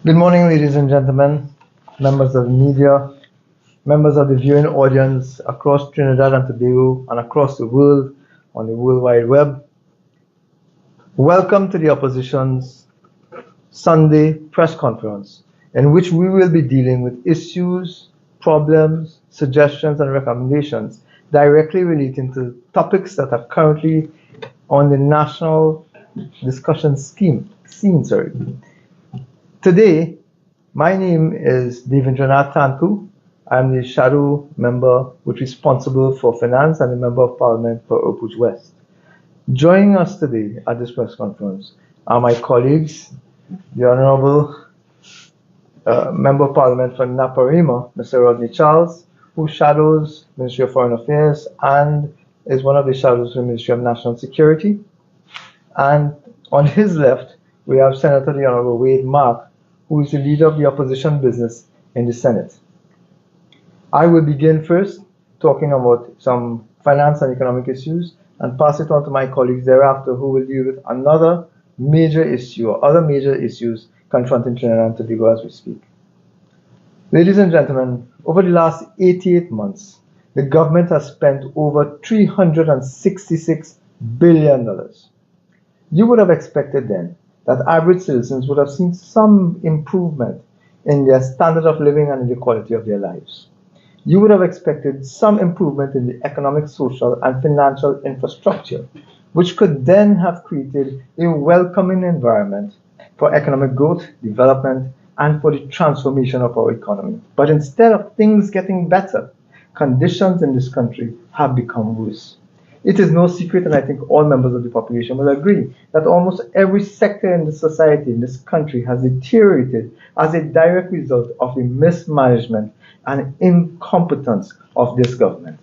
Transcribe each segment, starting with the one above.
Good morning, ladies and gentlemen, members of the media, members of the viewing audience across Trinidad and Tobago and across the world on the World Wide Web. Welcome to the opposition's Sunday press conference, in which we will be dealing with issues, problems, suggestions, and recommendations directly relating to topics that are currently on the national discussion scene. Today, my name is Devendranath Tancoo. I'm the shadow member responsible for finance and the member of parliament for Opuj West. Joining us today at this press conference are my colleagues, the Honorable Member of Parliament for Naparima, Mr. Rodney Charles, who shadows Ministry of Foreign Affairs and is one of the shadows for the Ministry of National Security. And on his left, we have Senator the Honorable Wade Mark, who is the leader of the opposition business in the Senate. I will begin first talking about some finance and economic issues and pass it on to my colleagues thereafter, who will deal with another major issue or other major issues confronting Trinidad and Tobago as we speak. Ladies and gentlemen, over the last 88 months, the government has spent over $366 billion. You would have expected then that average citizens would have seen some improvement in their standard of living and in the quality of their lives. You would have expected some improvement in the economic, social, and financial infrastructure, which could then have created a welcoming environment for economic growth, development, and for the transformation of our economy. But instead of things getting better, conditions in this country have become worse. It is no secret, and I think all members of the population will agree, that almost every sector in the society in this country has deteriorated as a direct result of the mismanagement and incompetence of this government.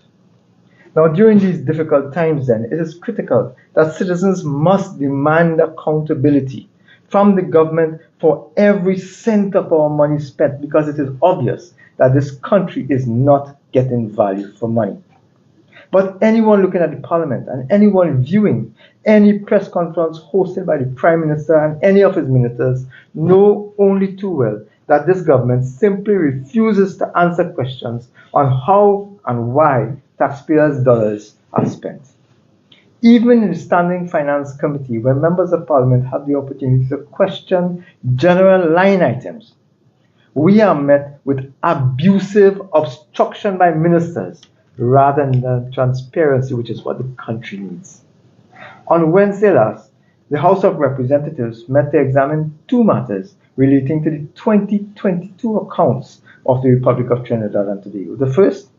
Now, during these difficult times then, it is critical that citizens must demand accountability from the government for every cent of our money spent, because it is obvious that this country is not getting value for money. But anyone looking at the parliament and anyone viewing any press conference hosted by the Prime Minister and any of his ministers know only too well that this government simply refuses to answer questions on how and why taxpayers' dollars are spent. Even in the Standing Finance Committee, where members of parliament have the opportunity to question general line items, we are met with abusive obstruction by ministers rather than transparency, which is what the country needs. On Wednesday last, the House of Representatives met to examine two matters relating to the 2022 accounts of the Republic of Trinidad and Tobago. The first,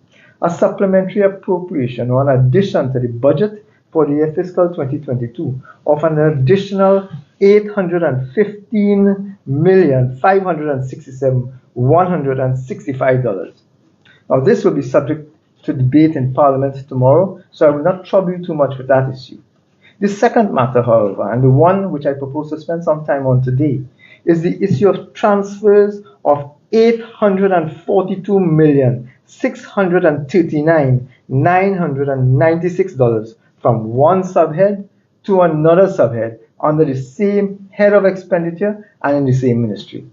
a supplementary appropriation or an addition to the budget for the year fiscal 2022 of an additional $815,567,165. Now, this will be subject to debate in Parliament tomorrow, so I will not trouble you too much with that issue. The second matter, however, and the one which I propose to spend some time on today, is the issue of transfers of $842,639,996 from one subhead to another subhead under the same head of expenditure and in the same ministry.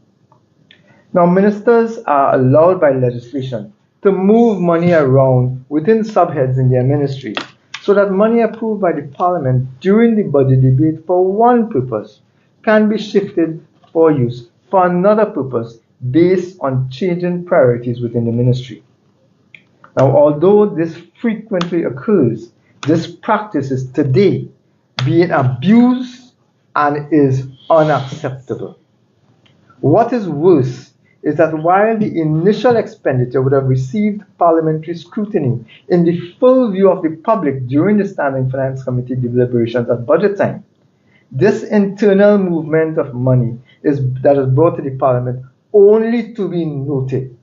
Now, ministers are allowed by legislation to move money around within subheads in their ministries, so that money approved by the parliament during the budget debate for one purpose can be shifted for use for another purpose based on changing priorities within the ministry. Now, although this frequently occurs, this practice is today being abused and is unacceptable. What is worse is that while the initial expenditure would have received parliamentary scrutiny in the full view of the public during the Standing Finance Committee deliberations at budget time, this internal movement of money that is brought to the parliament only to be noted.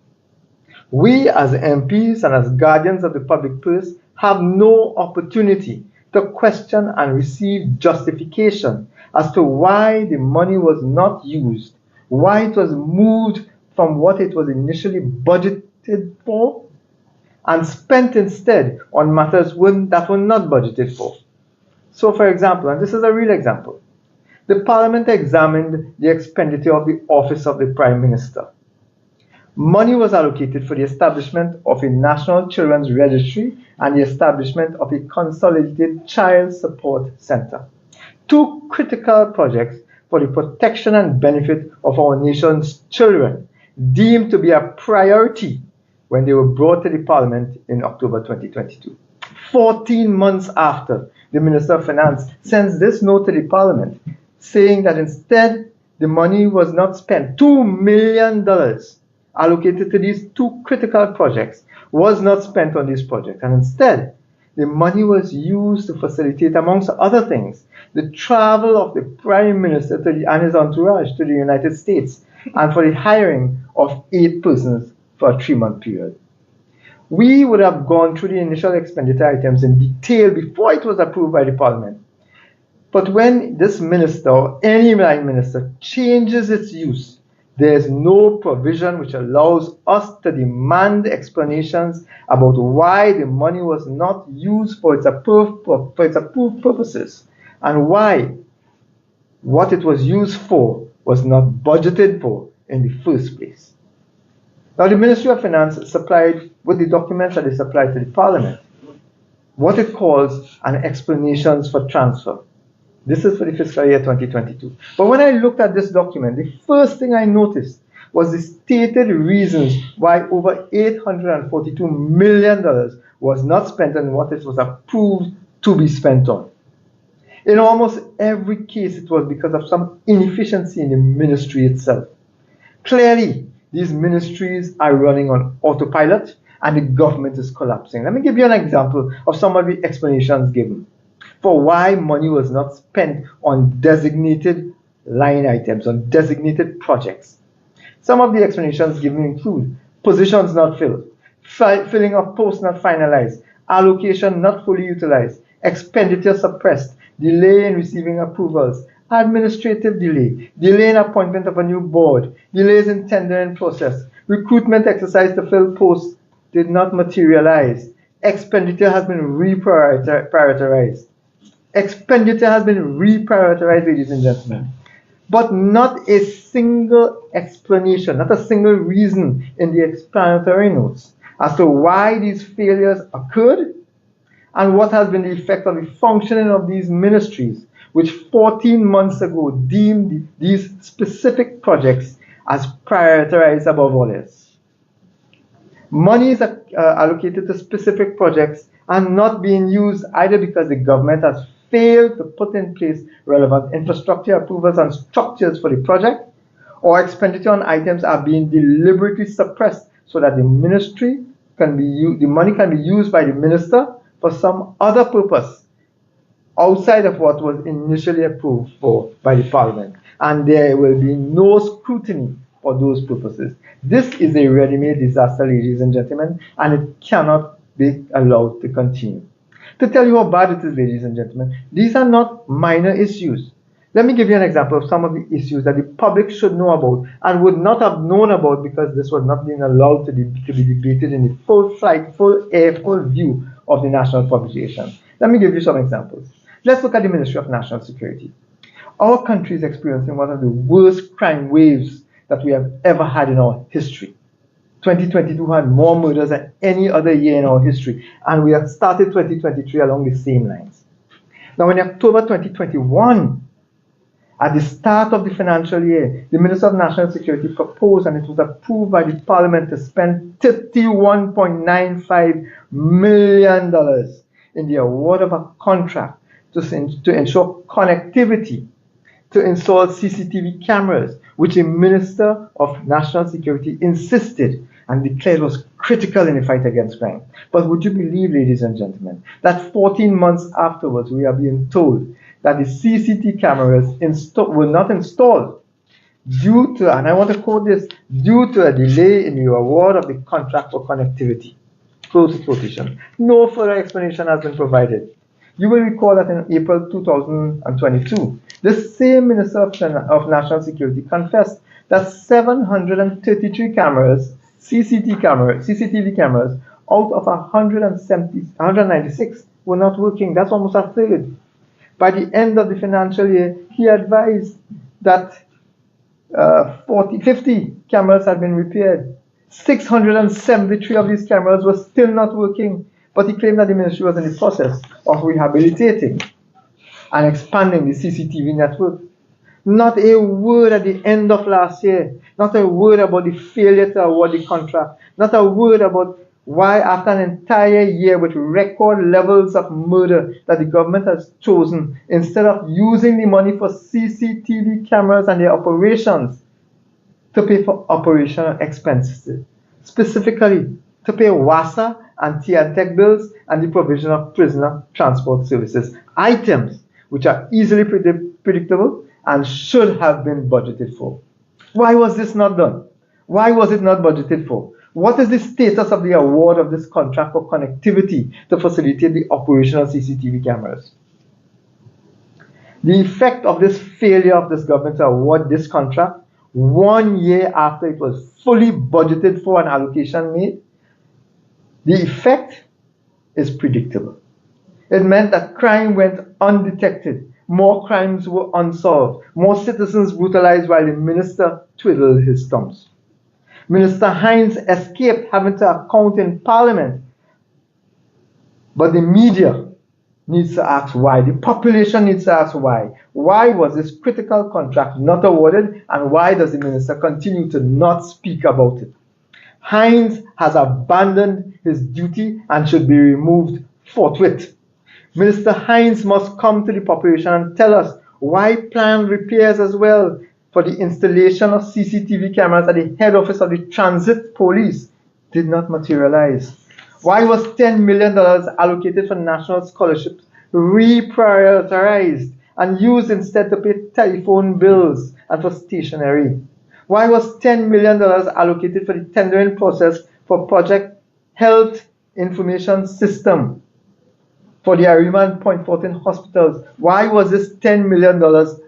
We as MPs and as guardians of the public purse have no opportunity to question and receive justification as to why the money was not used, why it was moved from what it was initially budgeted for and spent instead on matters that were not budgeted for. So, for example, and this is a real example, The Parliament examined the expenditure of the Office of the Prime Minister. Money was allocated for the establishment of a National Children's Registry and the establishment of a Consolidated Child Support Center. Two critical projects for the protection and benefit of our nation's children, deemed to be a priority when they were brought to the Parliament in October 2022. 14 months after, the Minister of Finance sends this note to the Parliament saying that instead the money was not spent. $2 million allocated to these two critical projects was not spent on these projects, and instead the money was used to facilitate, amongst other things, the travel of the Prime Minister and his entourage to the United States, and for the hiring of 8 persons for a 3-month period. We would have gone through the initial expenditure items in detail before it was approved by the Parliament. But when this minister or any line minister changes its use, there is no provision which allows us to demand explanations about why the money was not used for its approved purposes and why what it was used for was not budgeted for in the first place. Now, the Ministry of Finance supplied with the documents that they supplied to the Parliament what it calls an explanations for transfer. This is for the fiscal year 2022. But when I looked at this document, the first thing I noticed was the stated reasons why over $842 million was not spent on what it was approved to be spent on. In almost every case, it was because of some inefficiency in the ministry itself. Clearly, these ministries are running on autopilot and the government is collapsing. Let me give you an example of some of the explanations given for why money was not spent on designated line items, on designated projects. Some of the explanations given include positions not filled, filling of posts not finalized, allocation not fully utilized, expenditure suppressed, delay in receiving approvals, administrative delay, delay in appointment of a new board, delays in tendering process, recruitment exercise to fill posts did not materialize, expenditure has been reprioritized. Expenditure has been reprioritized, ladies and gentlemen, but not a single explanation, not a single reason in the explanatory notes as to why these failures occurred and what has been the effect on the functioning of these ministries, which 14 months ago deemed these specific projects as prioritized above all else. Monies are allocated to specific projects and not being used either because the government has failed to put in place relevant infrastructure approvals and structures for the project, or expenditure on items are being deliberately suppressed so that the ministry can be the money can be used by the minister for some other purpose outside of what was initially approved for by the Parliament, and there will be no scrutiny for those purposes. This is a ready-made disaster, ladies and gentlemen, and it cannot be allowed to continue. To tell you how bad it is, ladies and gentlemen, these are not minor issues. Let me give you an example of some of the issues that the public should know about and would not have known about because this was not being allowed to be debated in the full flight, full air, full view of the national publication. Let me give you some examples. Let's look at the Ministry of National Security. Our country is experiencing one of the worst crime waves that we have ever had in our history. 2022 had more murders than any other year in our history, and we have started 2023 along the same lines. Now, in October 2021, at the start of the financial year, the Minister of National Security proposed, and it was approved by the Parliament, to spend $31.95 million in the award of a contract to ensure connectivity, to install CCTV cameras, which the Minister of National Security insisted and declared was critical in the fight against crime. But would you believe, ladies and gentlemen, that 14 months afterwards, we are being told that the CCTV cameras were not installed due to, and I want to quote this, due to a delay in the award of the contract for connectivity. Close quotation. No further explanation has been provided. You will recall that in April 2022, the same Minister of National Security confessed that 733 cameras, CCTV cameras, out of 196 were not working. That's almost a third. By the end of the financial year, he advised that 50 cameras had been repaired. 673 of these cameras were still not working, but he claimed that the ministry was in the process of rehabilitating and expanding the CCTV network. Not a word at the end of last year, not a word about the failure to award the contract, not a word about why after an entire year with record levels of murder that the government has chosen, instead of using the money for CCTV cameras and their operations, to pay for operational expenses, specifically to pay WASA and TNTech bills and the provision of prisoner transport services, items which are easily predictable and should have been budgeted for. Why was this not done? Why was it not budgeted for? What is the status of the award of this contract for connectivity to facilitate the operational CCTV cameras? The effect of this failure of this government to award this contract 1 year after it was fully budgeted for and allocation made, the effect is predictable. It meant that crime went undetected, more crimes were unsolved, more citizens brutalized while the minister twiddled his thumbs. Minister Hines escaped having to account in Parliament, but the media needs to ask why. The population needs to ask why. Why was this critical contract not awarded, and why does the minister continue to not speak about it? Hines has abandoned his duty and should be removed forthwith. Minister Hines must come to the population and tell us why planned repairs as well for the installation of CCTV cameras at the head office of the Transit Police did not materialize. Why was $10 million allocated for national scholarships reprioritized and used instead to pay telephone bills and for stationery? Why was $10 million allocated for the tendering process for Project Health Information System for the Arima and Point Fortin hospitals? Why was this $10 million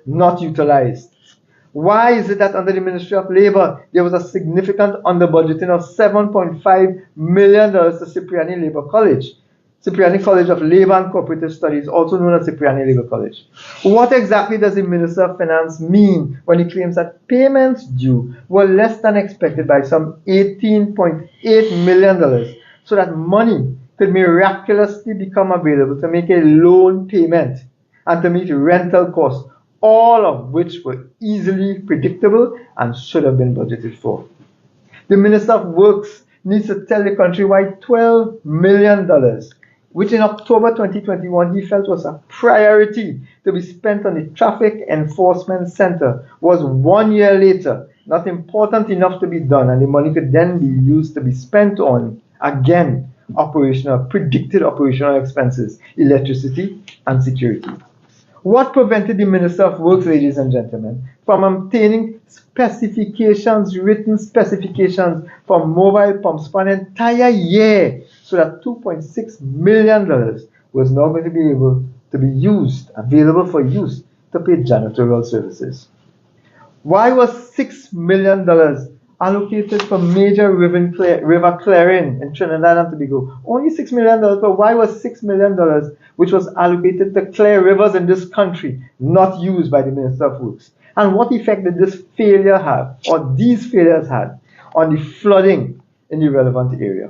not utilized? Why is it that under the Ministry of Labor, there was a significant under-budgeting of $7.5 million to Cipriani Labor College, Cipriani College of Labor and Cooperative Studies, also known as Cipriani Labor College? What exactly does the Minister of Finance mean when he claims that payments due were less than expected by some $18.8 million so that money could miraculously become available to make a loan payment and to meet rental costs, all of which were easily predictable and should have been budgeted for? The Minister of Works needs to tell the country why $12 million, which in October 2021 he felt was a priority to be spent on the Traffic Enforcement Center, was 1 year later not important enough to be done, and the money could then be used to be spent on, again, predicted operational expenses, electricity and security. What prevented the Minister of Works, ladies and gentlemen, from obtaining specifications, written specifications for mobile pumps for an entire year so that $2.6 million was now going to be able to be used, available for use to pay janitorial services? Why was $6 million allocated for major river clearing in Trinidad and Tobago? Only $6 million, but why was $6 million, which was allocated to clear rivers in this country, not used by the Minister of Works? And what effect did this failure have, or these failures had, on the flooding in the relevant area?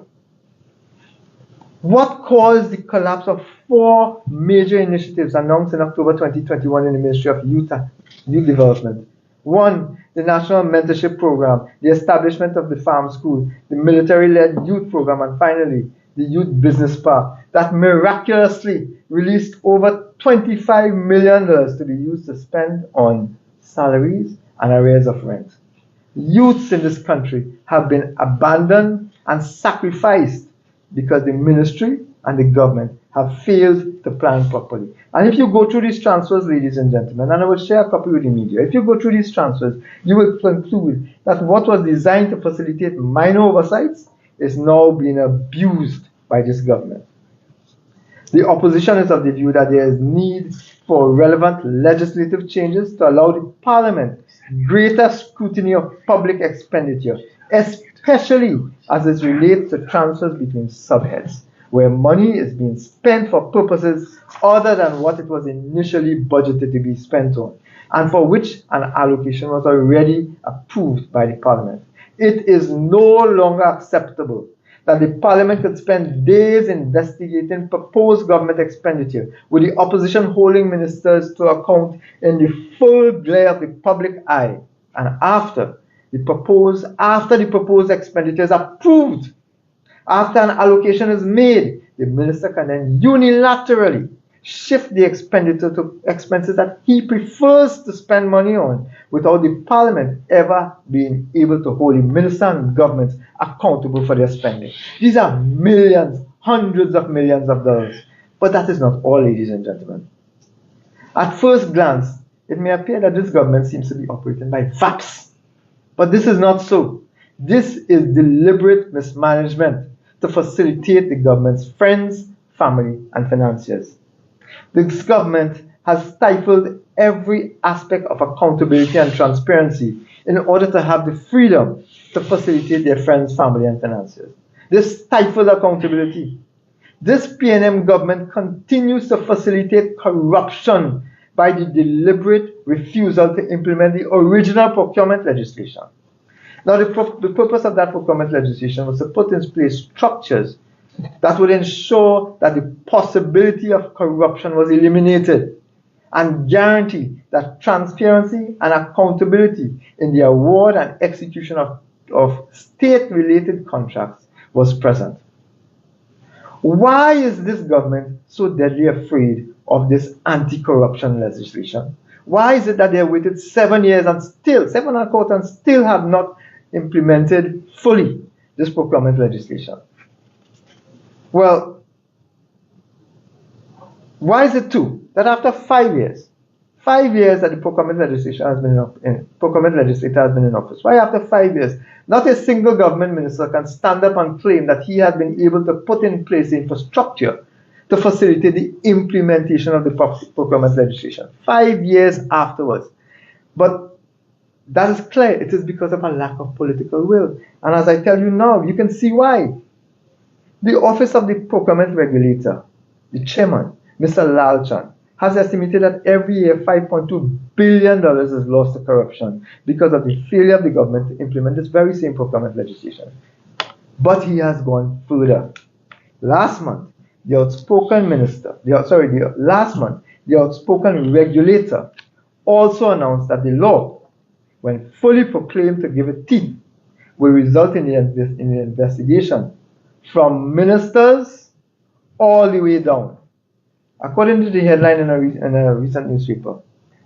What caused the collapse of 4 major initiatives announced in October 2021 in the Ministry of Youth Development? 1, the National Mentorship Program, the establishment of the Farm School, the military-led youth program, and finally, the Youth Business Park, that miraculously released over $25 million to be used to spend on salaries and arrears of rent. Youths in this country have been abandoned and sacrificed because the ministry and the government have failed to plan properly. And if you go through these transfers, ladies and gentlemen, and I will share a copy with the media, if you go through these transfers, you will conclude that what was designed to facilitate minor oversights is now being abused by this government. The opposition is of the view that there is need for relevant legislative changes to allow the Parliament greater scrutiny of public expenditure, especially as it relates to transfers between subheads, where money is being spent for purposes other than what it was initially budgeted to be spent on. and for which an allocation was already approved by the Parliament. It is no longer acceptable that the Parliament could spend days investigating proposed government expenditure, with the opposition holding ministers to account in the full glare of the public eye, and after the proposed expenditure is approved, after an allocation is made, the minister can then unilaterally shift the expenditure to expenses that he prefers to spend money on, without the Parliament ever being able to hold the minister and government accountable for their spending. These are millions, hundreds of millions of dollars. But that is not all, ladies and gentlemen. At first glance, it may appear that this government seems to be operating by VAPs. But this is not so. This is deliberate mismanagement to facilitate the government's friends, family, and financiers. This government has stifled every aspect of accountability and transparency in order to have the freedom to facilitate their friends, family, and financiers. This stifled accountability. This PNM government continues to facilitate corruption by the deliberate refusal to implement the original procurement legislation. Now, the purpose of that procurement legislation was to put in place structures that would ensure that the possibility of corruption was eliminated, and guarantee that transparency and accountability in the award and execution of state-related contracts was present. Why is this government so deadly afraid of this anti-corruption legislation? Why is it that they have waited 7 years and still, 7.25 and still have not implemented fully this procurement legislation? Well, why is it too that after 5 years that the procurement legislator has been in office, why after 5 years, not a single government minister can stand up and claim that he has been able to put in place the infrastructure to facilitate the implementation of the procurement legislation 5 years afterwards? But that is clear. It is because of a lack of political will. And as I tell you now, you can see why. The Office of the Procurement Regulator, the chairman, Mr. Lalchan, has estimated that every year $5.2 billion is lost to corruption because of the failure of the government to implement this very same procurement legislation. But he has gone further. Last month, the outspoken regulator also announced that the law, when fully proclaimed to give it teeth, will result in the investigation from ministers all the way down. According to the headline in a recent newspaper,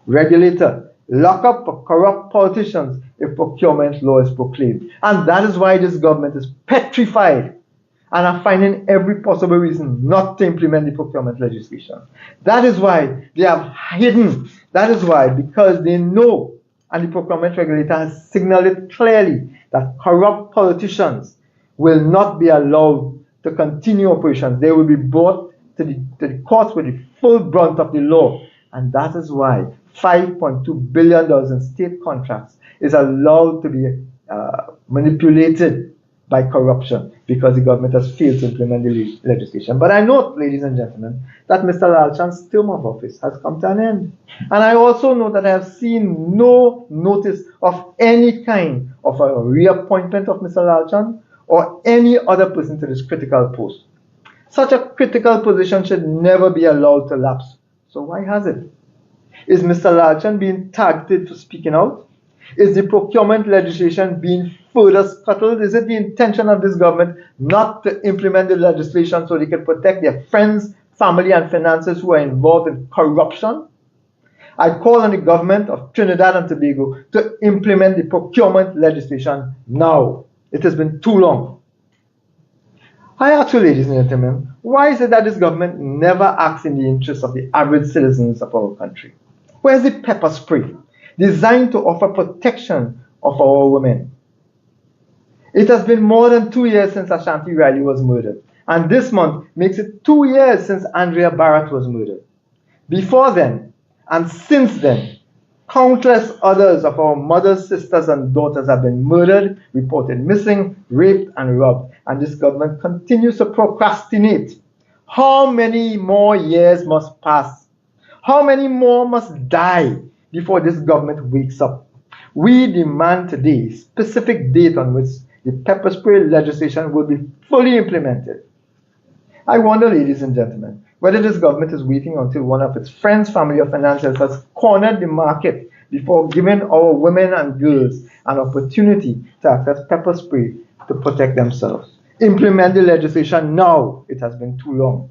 regulator, lock up for corrupt politicians if procurement law is proclaimed. And that is why this government is petrified and are finding every possible reason not to implement the procurement legislation. That is why they have hidden. That is why, because they know, and the procurement regulator has signaled it clearly, that corrupt politicians will not be allowed to continue operations. They will be brought to the courts with the full brunt of the law. And that is why $5.2 billion in state contracts is allowed to be manipulated by corruption, because the government has failed to implement the legislation. But I note, ladies and gentlemen, that Mr. Lalchan's term of office has come to an end. And I also know that I have seen no notice of any kind of a reappointment of Mr. Lalchan or any other person to this critical post. Such a critical position should never be allowed to lapse. So why has it? Is Mr. Lalchan being targeted for speaking out? Is the procurement legislation being further scuttled? Is it the intention of this government not to implement the legislation so they can protect their friends, family, and finances who are involved in corruption? I call on the government of Trinidad and Tobago to implement the procurement legislation now. It has been too long. I ask you, ladies and gentlemen, why is it that this government never acts in the interest of the average citizens of our country? Where's the pepper spray designed to offer protection of our women? It has been more than 2 years since Ashanti Riley was murdered, and this month makes it 2 years since Andrea Barrett was murdered. Before then, and since then, countless others of our mothers, sisters, and daughters have been murdered, reported missing, raped, and robbed, and this government continues to procrastinate. How many more years must pass? How many more must die before this government wakes up. We demand today a specific date on which the pepper spray legislation will be fully implemented. I wonder, ladies and gentlemen, whether this government is waiting until one of its friends, family, or financiers has cornered the market before giving our women and girls an opportunity to access pepper spray to protect themselves. Implement the legislation now. It has been too long.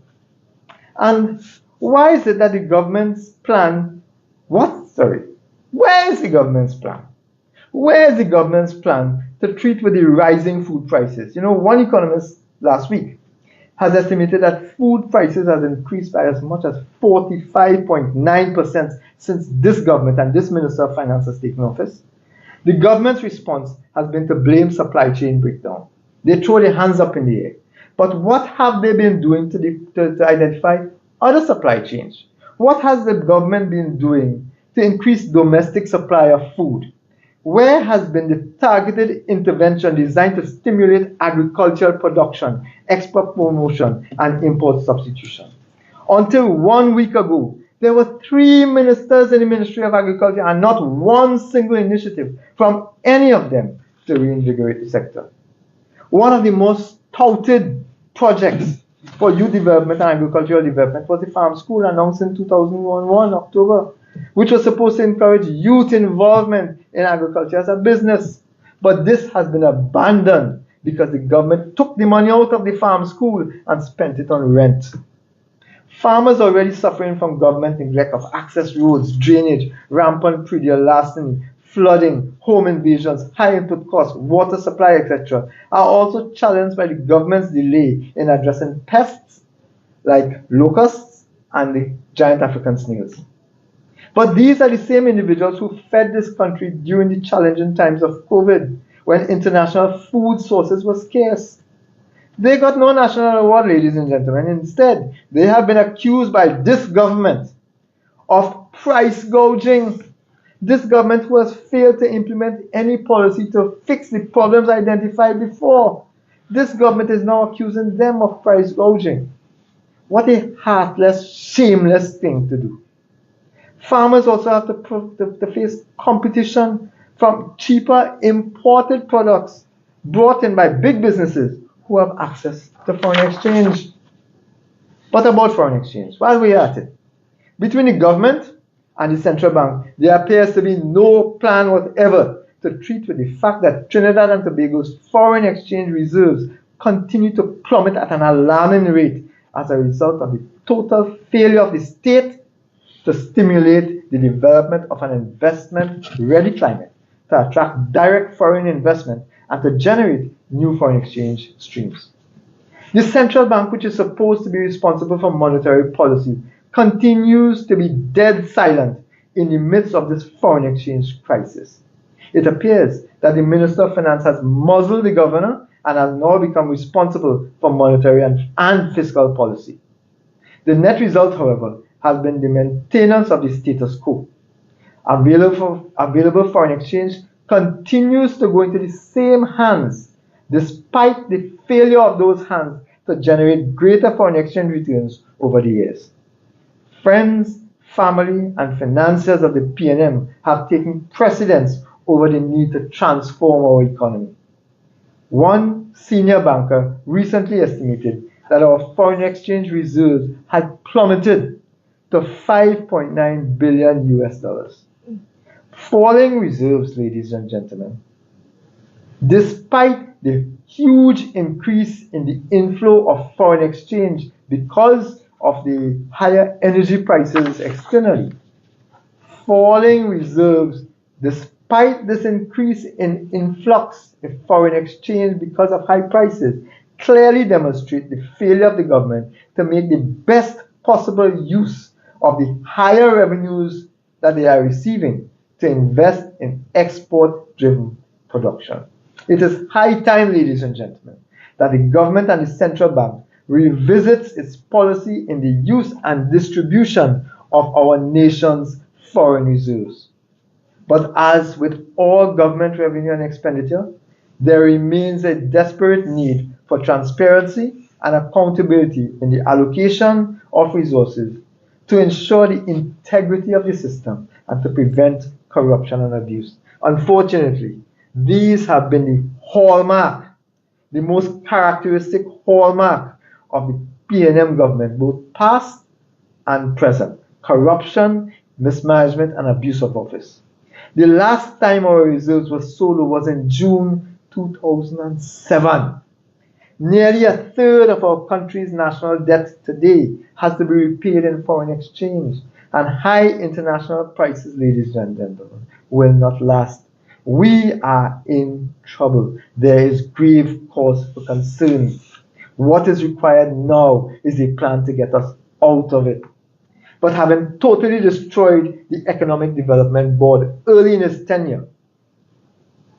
And why is it that the government's plan, where is the government's plan? Where is the government's plan to treat with the rising food prices? One economist last week has estimated that food prices has increased by as much as 45.9% since this government and this Minister of Finance has taken office. The government's response has been to blame supply chain breakdown. They throw their hands up in the air. But what have they been doing to identify other supply chains? What has the government been doing to increase domestic supply of food? Where has been the targeted intervention designed to stimulate agricultural production, export promotion, and import substitution? Until 1 week ago, there were 3 ministers in the Ministry of Agriculture and not one single initiative from any of them to reinvigorate the sector. One of the most touted projects for youth development and agricultural development was the farm school announced in 2001 October, which was supposed to encourage youth involvement in agriculture as a business. But this has been abandoned because the government took the money out of the farm school and spent it on rent. Farmers are already suffering from government neglect of access roads, drainage, rampant predial larceny, flooding, home invasions, high input costs, water supply, etc., are also challenged by the government's delay in addressing pests like locusts and the giant African snails. But these are the same individuals who fed this country during the challenging times of COVID, when international food sources were scarce. They got no national award, ladies and gentlemen. Instead, they have been accused by this government of price gouging. This government who has failed to implement any policy to fix the problems identified before. This government is now accusing them of price gouging. What a heartless, shameless thing to do. Farmers also have to face competition from cheaper imported products brought in by big businesses who have access to foreign exchange. But about foreign exchange, while we are at it, between the government and the central bank, there appears to be no plan whatever to treat with the fact that Trinidad and Tobago's foreign exchange reserves continue to plummet at an alarming rate as a result of the total failure of the state to stimulate the development of an investment-ready climate to attract direct foreign investment and to generate new foreign exchange streams. The central bank, which is supposed to be responsible for monetary policy, continues to be dead silent in the midst of this foreign exchange crisis. It appears that the Minister of Finance has muzzled the governor and has now become responsible for monetary and fiscal policy. The net result, however, has been the maintenance of the status quo. Available foreign exchange continues to go into the same hands, despite the failure of those hands to generate greater foreign exchange returns over the years. Friends, family, and financiers of the PNM have taken precedence over the need to transform our economy. One senior banker recently estimated that our foreign exchange reserves had plummeted to $5.9 billion. Falling reserves, ladies and gentlemen, despite the huge increase in the inflow of foreign exchange because of the higher energy prices externally. Falling reserves, despite this increase in influx in foreign exchange because of high prices, clearly demonstrate the failure of the government to make the best possible use of the higher revenues that they are receiving to invest in export-driven production. It is high time, ladies and gentlemen, that the government and the central bank revisits its policy in the use and distribution of our nation's foreign reserves. But as with all government revenue and expenditure, there remains a desperate need for transparency and accountability in the allocation of resources to ensure the integrity of the system and to prevent corruption and abuse. Unfortunately, these have been the hallmark, the most characteristic hallmark of the PNM government, both past and present: corruption, mismanagement, and abuse of office. The last time our reserves were so low was in June 2007. Nearly a third of our country's national debt today has to be repaid in foreign exchange, and high international prices, ladies and gentlemen, will not last. We are in trouble. There is grave cause for concern. What is required now is a plan to get us out of it. But having totally destroyed the Economic Development Board early in its tenure,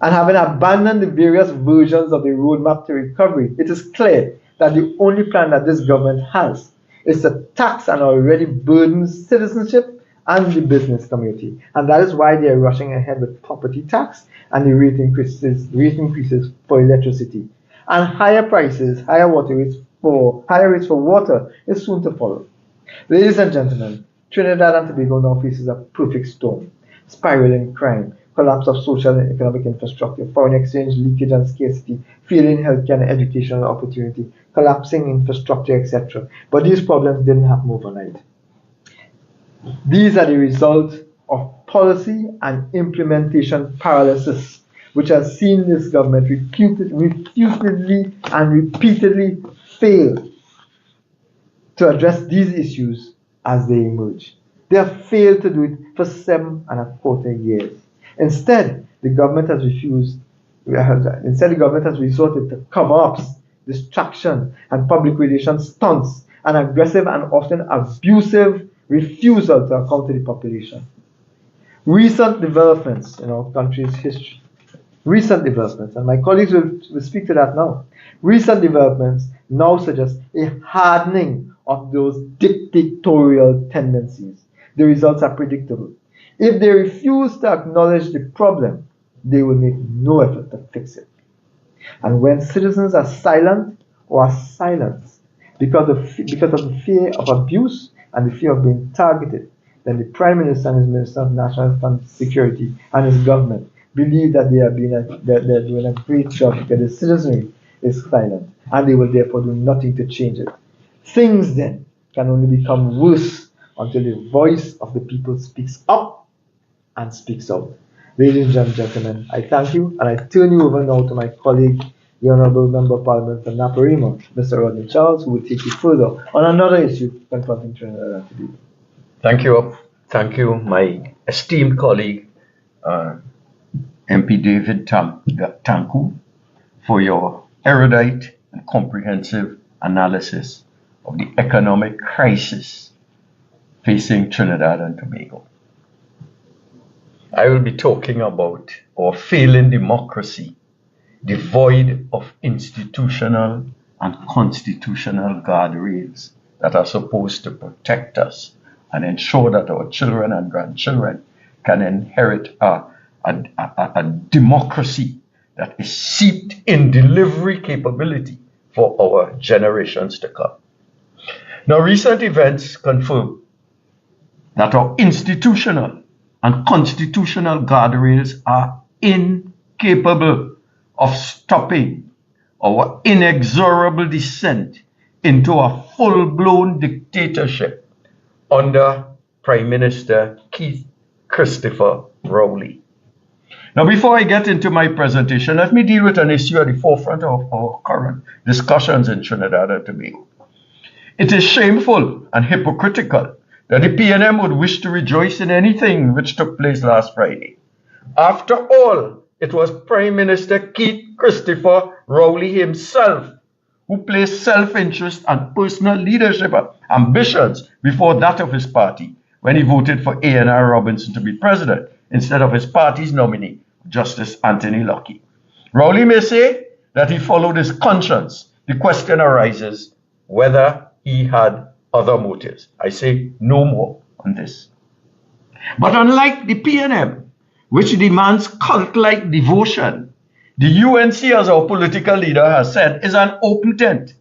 and having abandoned the various versions of the roadmap to recovery, it is clear that the only plan that this government has is to tax an already burdened citizenship and the business community. And that is why they are rushing ahead with property tax and the rate increases for electricity. And higher prices, higher rates for water is soon to follow. Ladies and gentlemen, Trinidad and Tobago now faces a perfect storm: spiraling crime, collapse of social and economic infrastructure, foreign exchange leakage and scarcity, failing healthcare and educational opportunity, collapsing infrastructure, etc. But these problems didn't happen overnight. These are the result of policy and implementation paralysis, which has seen this government repeatedly fail to address these issues as they emerge. They have failed to do it for 7.25 years. Instead, the government has resorted to cover-ups, distraction, and public relations stunts, and aggressive and often abusive refusal to account to the population. Recent developments in our country's history, and my colleagues will speak to that now. Recent developments now suggest a hardening of those dictatorial tendencies. The results are predictable. If they refuse to acknowledge the problem, they will make no effort to fix it. And when citizens are silent or are silenced because of the fear of abuse and the fear of being targeted, then the Prime Minister and his Minister of National Security and his government believe that they're doing a great job because the citizenry is silent, and they will therefore do nothing to change it. Things then can only become worse until the voice of the people speaks up and speaks out. Ladies and gentlemen, I thank you, and I turn you over now to my colleague, the Honourable Member of Parliament for Naparima, Mr. Rodney Charles, who will take you further on another issue confronting Trinidad and Tobago. Thank you, my esteemed colleague, MP David Tancoo, for your erudite and comprehensive analysis of the economic crisis facing Trinidad and Tobago. I will be talking about our failing democracy, devoid of institutional and constitutional guardrails that are supposed to protect us and ensure that our children and grandchildren can inherit a democracy that is seeped in delivery capability for our generations to come. Now, recent events confirm that our institutional and constitutional guardrails are incapable of stopping our inexorable descent into a full-blown dictatorship under Prime Minister Keith Christopher Rowley. Now, before I get into my presentation, let me deal with an issue at the forefront of our current discussions in Trinidad and Tobago. It is shameful and hypocritical that the PNM would wish to rejoice in anything which took place last Friday. After all, it was Prime Minister Keith Christopher Rowley himself who placed self-interest and personal leadership ambitions before that of his party when he voted for A.N.R. Robinson to be president instead of his party's nominee, Justice Anthony Luckey. Rowley may say that he followed his conscience. The question arises whether he had other motives. I say no more on this. But unlike the PNM, which demands cult-like devotion, the UNC, as our political leader has said, is an open tent,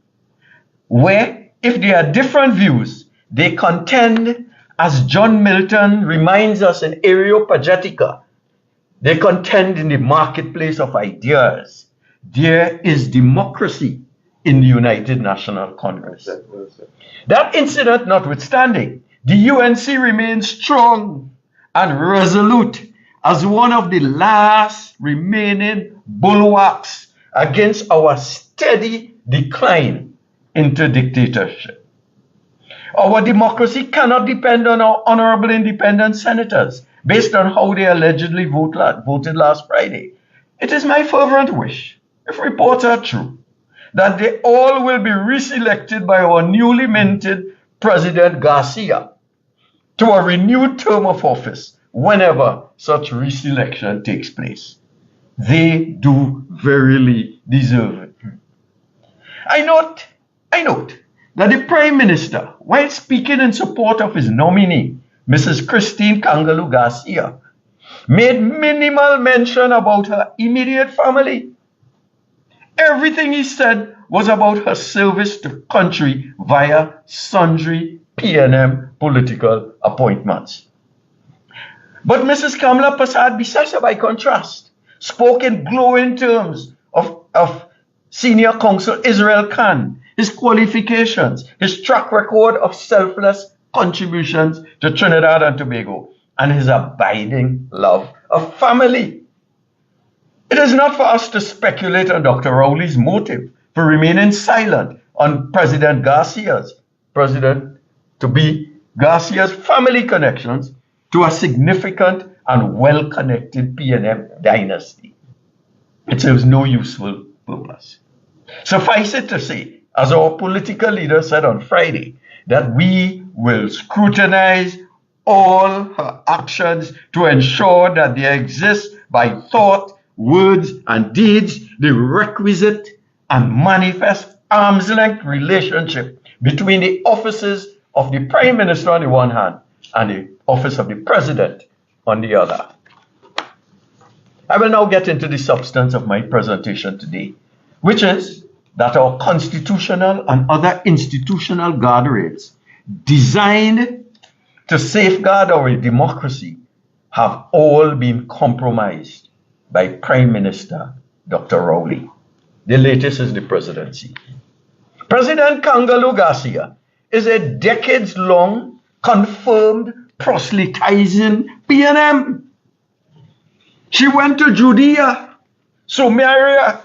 where if there are different views, they contend as John Milton reminds us in Areopagitica, they contend in the marketplace of ideas. There is democracy in the United National Congress. That incident notwithstanding, the UNC remains strong and resolute as one of the last remaining bulwarks against our steady decline into dictatorship. Our democracy cannot depend on our honorable independent senators based on how they allegedly voted last Friday. It is my fervent wish, if reports are true, that they all will be reselected by our newly minted President Garcia to a renewed term of office whenever such reselection takes place. They do verily deserve it. I note that the Prime Minister, while speaking in support of his nominee, Mrs. Christine Kangaloo Garcia, made minimal mention about her immediate family. Everything he said was about her service to country via sundry PNM political appointments. But Mrs. Kamala Persad-Bissessar, by contrast, spoke in glowing terms of Senior Counsel Israel Khan, his qualifications, his track record of selfless contributions to Trinidad and Tobago, and his abiding love of family. It is not for us to speculate on Dr. Rowley's motive for remaining silent on President Garcia's family connections to a significant and well-connected PNM dynasty. It serves no useful purpose. Suffice it to say, as our political leader said on Friday, that we will scrutinize all her actions to ensure that there exists by thought, words, and deeds the requisite and manifest arm's-length relationship between the offices of the Prime Minister on the one hand and the office of the President on the other. I will now get into the substance of my presentation today, which is that our constitutional and other institutional guardrails designed to safeguard our democracy have all been compromised by Prime Minister Dr. Rowley. The latest is the presidency. President Kangaloo Garcia is a decades-long confirmed proselytizing PNM. She went to Judea, Samaria,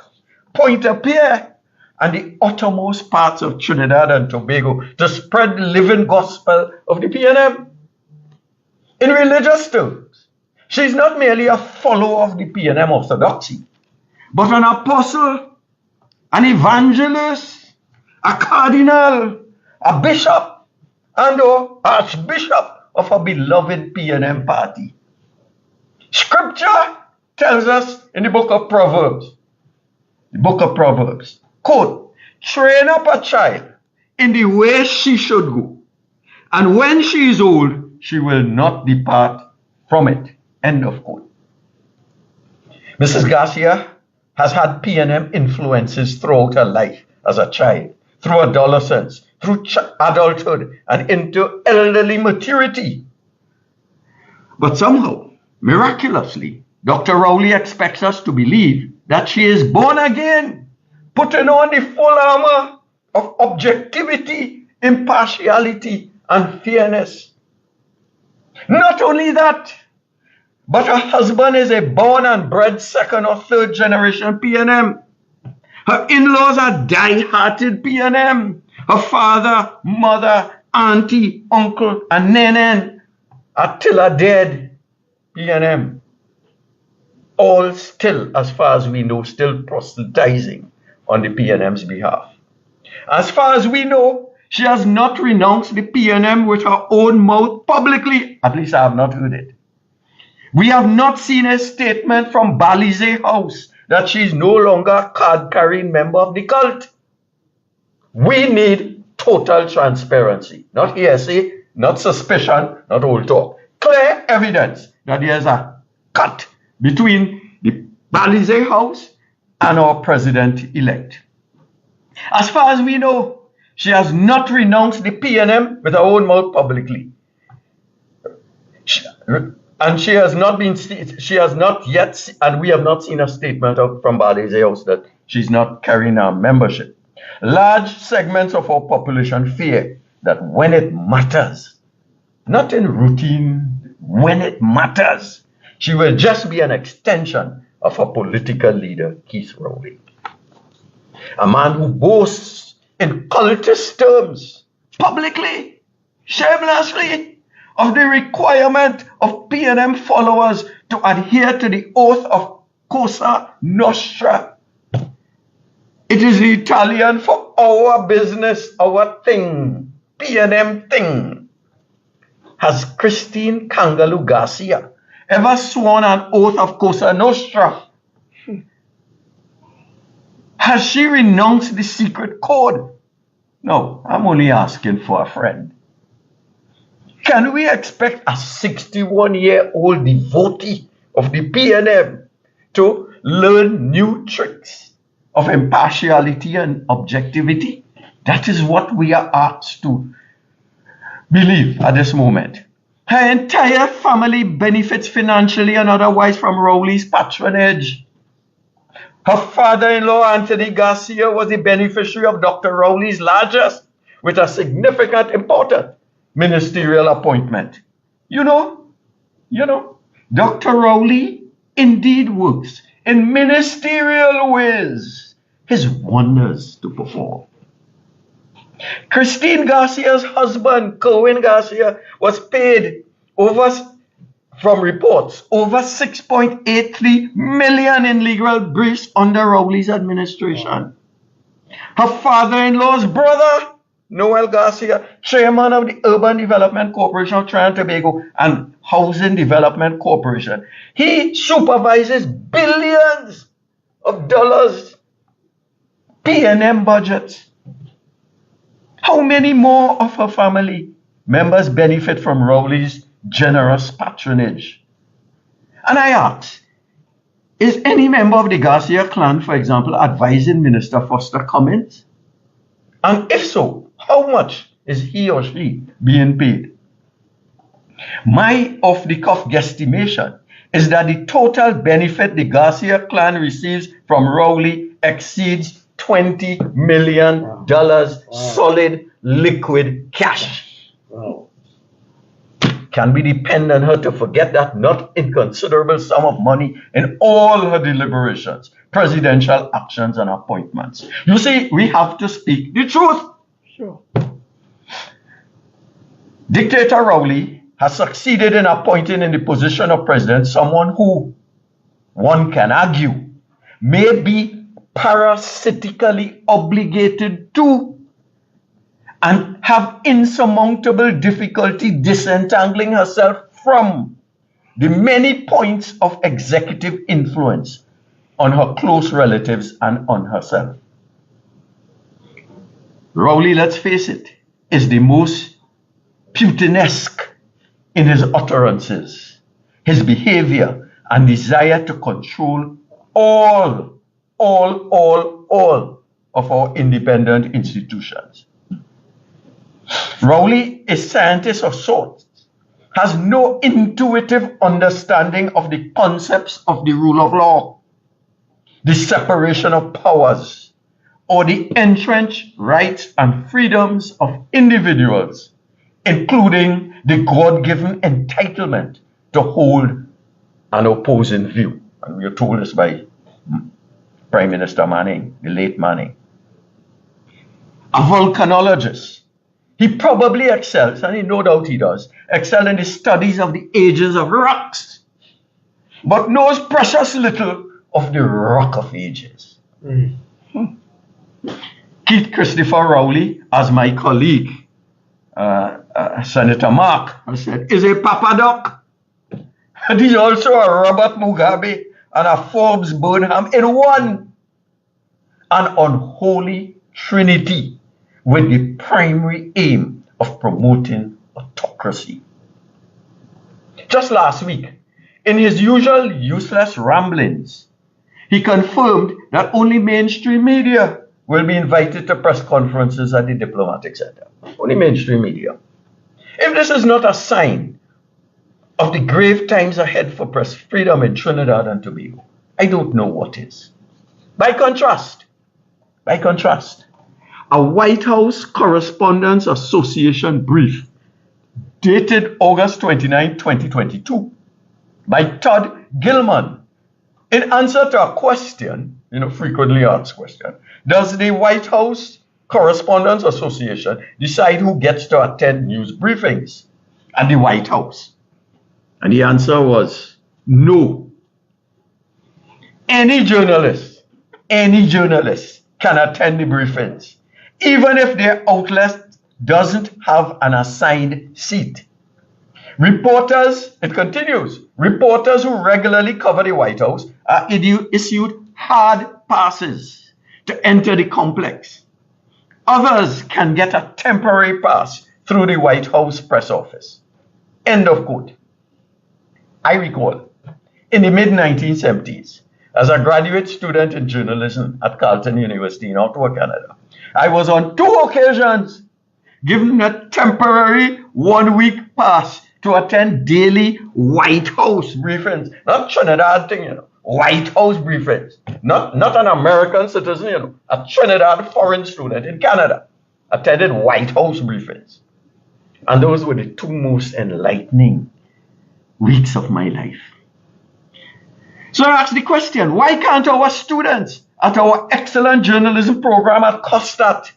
Pointe-a-Pierre, and the uttermost parts of Trinidad and Tobago to spread the living gospel of the PNM. In religious terms, she is not merely a follower of the PNM orthodoxy, but an apostle, an evangelist, a cardinal, a bishop, and or archbishop of a beloved PNM party. Scripture tells us in the book of Proverbs, quote, train up a child in the way she should go, and when she is old, she will not depart from it, end of quote. Mrs. Garcia has had PNM influences throughout her life as a child, through adolescence, through adulthood, and into elderly maturity. But somehow, miraculously, Dr. Rowley expects us to believe that she is born again, putting on the full armor of objectivity, impartiality, and fairness. Not only that, but her husband is a born and bred second or third generation PNM. Her in-laws are die-hearted PNM. Her father, mother, auntie, uncle, and nenen are till are dead PNM. All still, as far as we know, still proselytizing on the PNM's behalf. As far as we know, she has not renounced the PNM with her own mouth publicly. At least I have not heard it. We have not seen a statement from Balize House that she is no longer a card-carrying member of the cult. We need total transparency, not hearsay, not suspicion, not old talk. Clear evidence that there is a cut between the Balize House and our president-elect. As far as we know, she has not renounced the PNM with her own mouth publicly. And she has not been, she has not yet, and we have not seen a statement from Bali's House that she's not carrying our membership. Large segments of our population fear that when it matters, not in routine, when it matters, she will just be an extension of a political leader, Keith Rowley. A man who boasts in cultist terms, publicly, shamelessly, of the requirement of P&M followers to adhere to the oath of Cosa Nostra. It is the Italian for our business, our thing, P&M thing. Has Christine Kangaloo Garcia ever sworn an oath of Cosa Nostra? Has she renounced the secret code? No, I'm only asking for a friend. Can we expect a 61-year-old devotee of the P&M to learn new tricks of impartiality and objectivity? That is what we are asked to believe at this moment. Her entire family benefits financially and otherwise from Rowley's patronage. Her father-in-law, Anthony Garcia, was the beneficiary of Dr. Rowley's largest, with a significant, important ministerial appointment. You know, Dr. Rowley indeed works in ministerial ways, his wonders to perform. Christine Garcia's husband, Kerwin Garcia, was paid from reports, over $6.83 million in legal briefs under Rowley's administration. Her father-in-law's brother, Noel Garcia, chairman of the Urban Development Corporation of Trinidad and Tobago and Housing Development Corporation. He supervises billions of dollars P&M budgets. How many more of her family members benefit from Rowley's generous patronage? And I ask, is any member of the Garcia clan, for example, advising Minister Foster Cummins? And if so, how much is he or she being paid? My off-the-cuff guesstimation is that the total benefit the Garcia clan receives from Rowley exceeds $20 million solid liquid cash. Wow. Can we depend on her to forget that not inconsiderable sum of money in all her deliberations, presidential actions, and appointments? You see, we have to speak the truth. Sure. Dictator Rowley has succeeded in appointing in the position of president someone who, one can argue, may be parasitically obligated to and have insurmountable difficulty disentangling herself from the many points of executive influence on her close relatives and on herself. Rowley, let's face it, is the most Putinesque in his utterances, his behavior, and desire to control all of our independent institutions. Rowley, a scientist of sorts, has no intuitive understanding of the concepts of the rule of law, the separation of powers, or the entrenched rights and freedoms of individuals, including the God-given entitlement to hold an opposing view. And we are told this by Prime Minister Manning, the late Manning. A volcanologist. He probably excels, and no doubt he does, excel in the studies of the ages of rocks, but knows precious little of the rock of ages. Keith Christopher Rowley, as my colleague, Senator Mark, has said, is a Papa Doc. And he's also a Robert Mugabe and a Forbes Burnham in one. An unholy trinity with the primary aim of promoting autocracy. Just last week, in his usual useless ramblings, he confirmed that only mainstream media will be invited to press conferences at the Diplomatic Center. Only mainstream media. If this is not a sign of the grave times ahead for press freedom in Trinidad and Tobago, I don't know what is. By contrast, a White House Correspondents Association brief dated August 29, 2022, by Todd Gilman, in answer to a question, frequently asked question, does the White House Correspondents Association decide who gets to attend news briefings at the White House? And the answer was no. Any journalist can attend the briefings, even if their outlet doesn't have an assigned seat. Reporters, it continues, reporters who regularly cover the White House are issued hard passes to enter the complex. Others can get a temporary pass through the White House press office. End of quote. I recall, in the mid-1970s, as a graduate student in journalism at Carleton University in Ottawa, Canada, I was on 2 occasions given a temporary 1-week pass to attend daily White House briefings. Not Trinidad thing, White House briefings. Not an American citizen, a Trinidad foreign student in Canada attended White House briefings. And those were the 2 most enlightening weeks of my life. So I asked the question, why can't our students at our excellent journalism program at COSTAT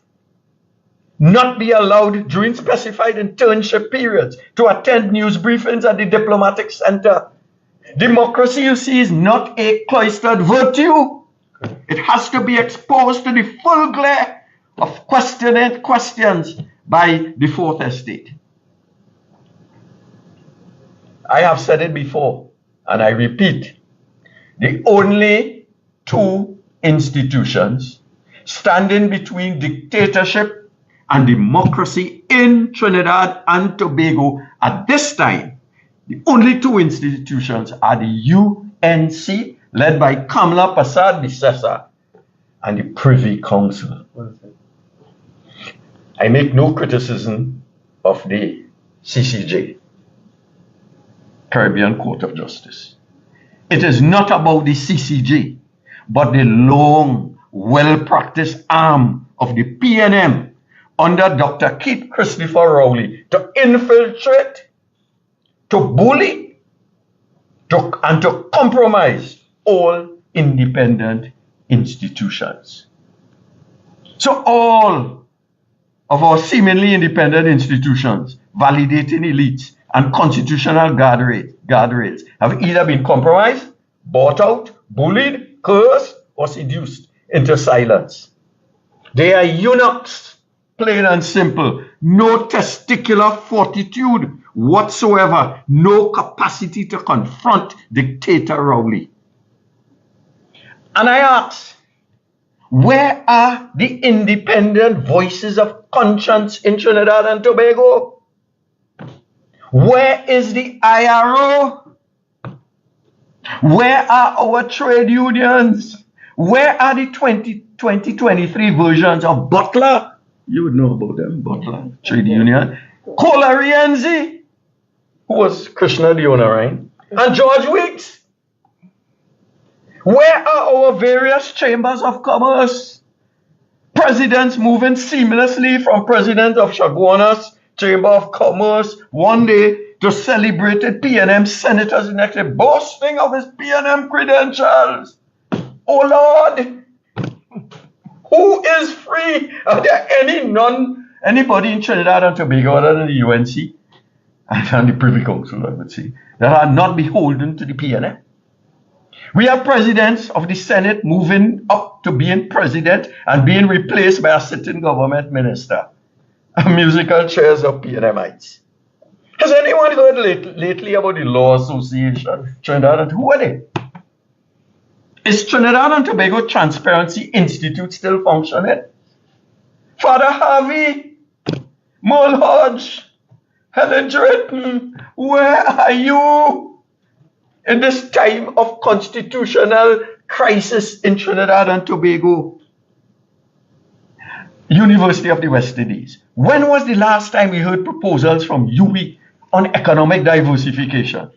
not be allowed during specified internship periods to attend news briefings at the diplomatic center? Democracy, you see, is not a cloistered virtue. It has to be exposed to the full glare of questions by the Fourth Estate. I have said it before, and I repeat, the only 2 institutions standing between dictatorship and democracy in Trinidad and Tobago at this time, the only 2 institutions are the UNC, led by Kamla Prasad Bisesa, and the Privy Council. I make no criticism of the CCJ, Caribbean Court of Justice. It is not about the CCJ, but the long, well-practiced arm of the PNM under Dr. Keith Christopher Rowley to infiltrate, to bully, and to compromise all independent institutions. So all of our seemingly independent institutions, validating elites, and constitutional guardrails have either been compromised, bought out, bullied, cursed, or seduced into silence. They are eunuchs, plain and simple. No testicular fortitude whatsoever. No capacity to confront dictator Rowley. And I ask, where are the independent voices of conscience in Trinidad and Tobago? Where is the IRO? Where are our trade unions? Where are the 2023 versions of Butler? You would know about them, Butler, trade union. Kola Rienzi, who was Krishna the owner, right? And George Wicks. Where are our various chambers of commerce? Presidents moving seamlessly from president of Chaguanas Chamber of Commerce one day to celebrated PNM senators the next day, boasting of his PNM credentials. Oh Lord, who is free? Are there anybody in Trinidad and Tobago other than the UNC and the Privy Council, I would say, that are not beholden to the PNM? We have presidents of the Senate moving up to being president and being replaced by a sitting government minister. Musical chairs of PNMites. Has anyone heard lately about the Law Association Trinidad? And who are they? Is Trinidad and Tobago Transparency Institute still functioning? Father Harvey, Merle Hodge, Helen Drayton, where are you in this time of constitutional crisis in Trinidad and Tobago? University of the West Indies. When was the last time we heard proposals from UWI on economic diversification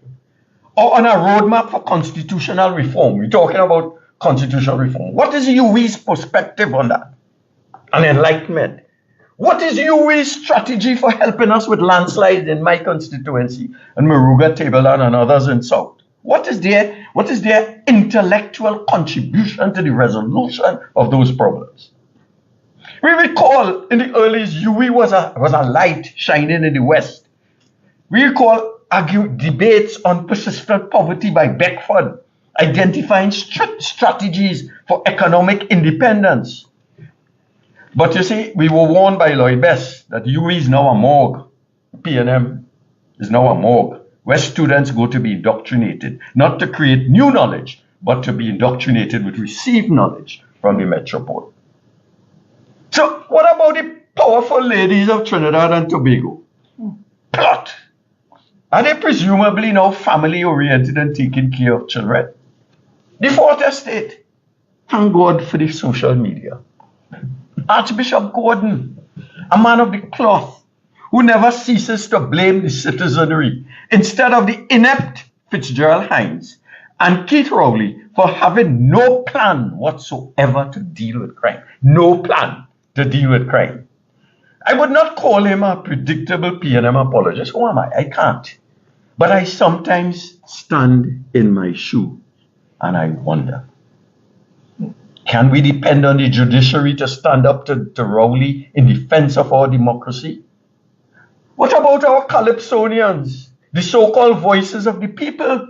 or on a roadmap for constitutional reform. We're talking about constitutional reform. What is UWI's perspective on that? And enlightenment. What is UWI's strategy for helping us with landslides in my constituency and Maruga, Tableland, and others in South? What is their intellectual contribution to the resolution of those problems? We recall in the early days, UWI was a light shining in the West. We recall debates on persistent poverty by Beckford, identifying strategies for economic independence. But you see, we were warned by Lloyd Best that UWI is now a morgue. PNM is now a morgue, where students go to be indoctrinated, not to create new knowledge, but to be indoctrinated with received knowledge from the metropole. So what about the powerful ladies of Trinidad and Tobago? Plot. Are they presumably now family-oriented and taking care of children? The fourth estate. Thank God for the social media. Archbishop Gordon, a man of the cloth, who never ceases to blame the citizenry, instead of the inept Fitzgerald Hines and Keith Rowley for having no plan whatsoever to deal with crime. No plan to deal with crime. I would not call him a predictable PNM apologist. Who am I? I can't. But I sometimes stand in my shoe and I wonder, can we depend on the judiciary to stand up to Rowley in defense of our democracy? What about our Calypsonians, the so-called voices of the people?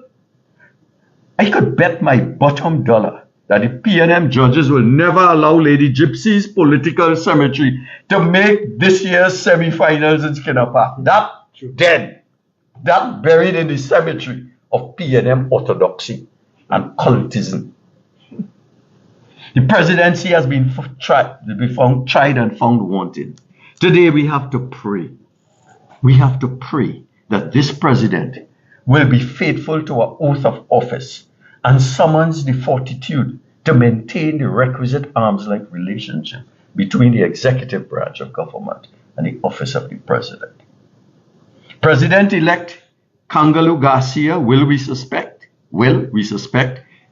I could bet my bottom dollar that the PNM judges will never allow Lady Gypsy's political cemetery to make this year's semi-finals in Skinner Park. That dead, that buried in the cemetery of PNM orthodoxy and cultism. The presidency has been tried and found wanting. Today we have to pray. We have to pray that this president will be faithful to our oath of office and summons the fortitude to maintain the requisite arm's-length relationship between the executive branch of government and the office of the president. President-elect Kangalu Garcia, will we suspect,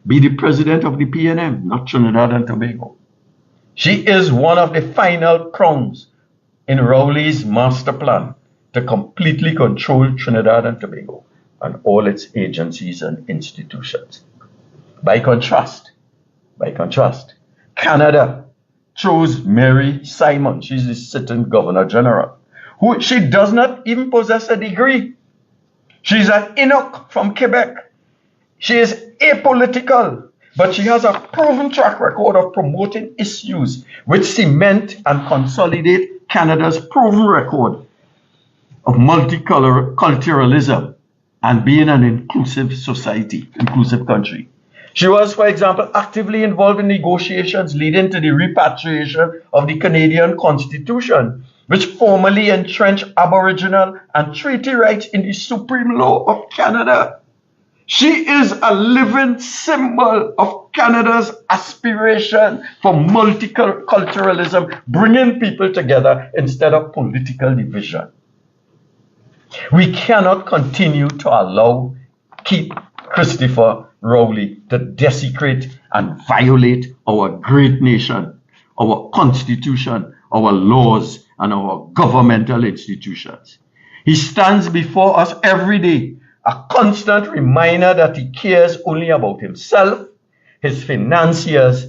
be the president of the PNM, not Trinidad and Tobago. She is one of the final prongs in Rowley's master plan to completely control Trinidad and Tobago and all its agencies and institutions. By contrast, Canada chose Mary Simon. She's the sitting Governor General, who she does not even possess a degree. She's an Inuk from Quebec. She is apolitical, but she has a proven track record of promoting issues which cement and consolidate Canada's proven record of multiculturalism and being an inclusive society, inclusive country. She was, for example, actively involved in negotiations leading to the repatriation of the Canadian Constitution, which formally entrenched Aboriginal and treaty rights in the supreme law of Canada. She is a living symbol of Canada's aspiration for multiculturalism, bringing people together instead of political division. We cannot continue to keep Christopher Rowley to desecrate and violate our great nation, our constitution, our laws, and our governmental institutions. He stands before us every day, a constant reminder that he cares only about himself, his financiers,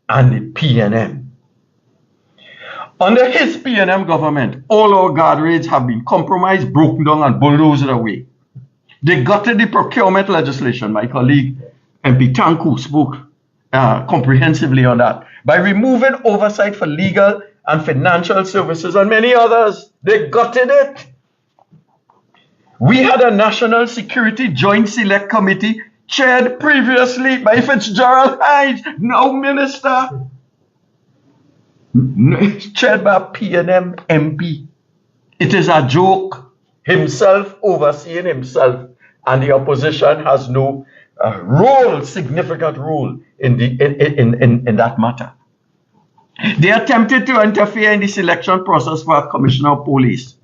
and the PNM. Under his PNM government, all our guardrails have been compromised, broken down, and bulldozed away. They gutted the procurement legislation. My colleague MP Tancoo spoke comprehensively on that. By removing oversight for legal and financial services and many others, they gutted it. We had a National Security Joint Select Committee chaired previously by Fitzgerald Hines, now Minister, chaired by a PNM MP. It is a joke. Himself overseeing himself, and the opposition has no significant role in that matter. They attempted to interfere in the selection process for a commissioner of police.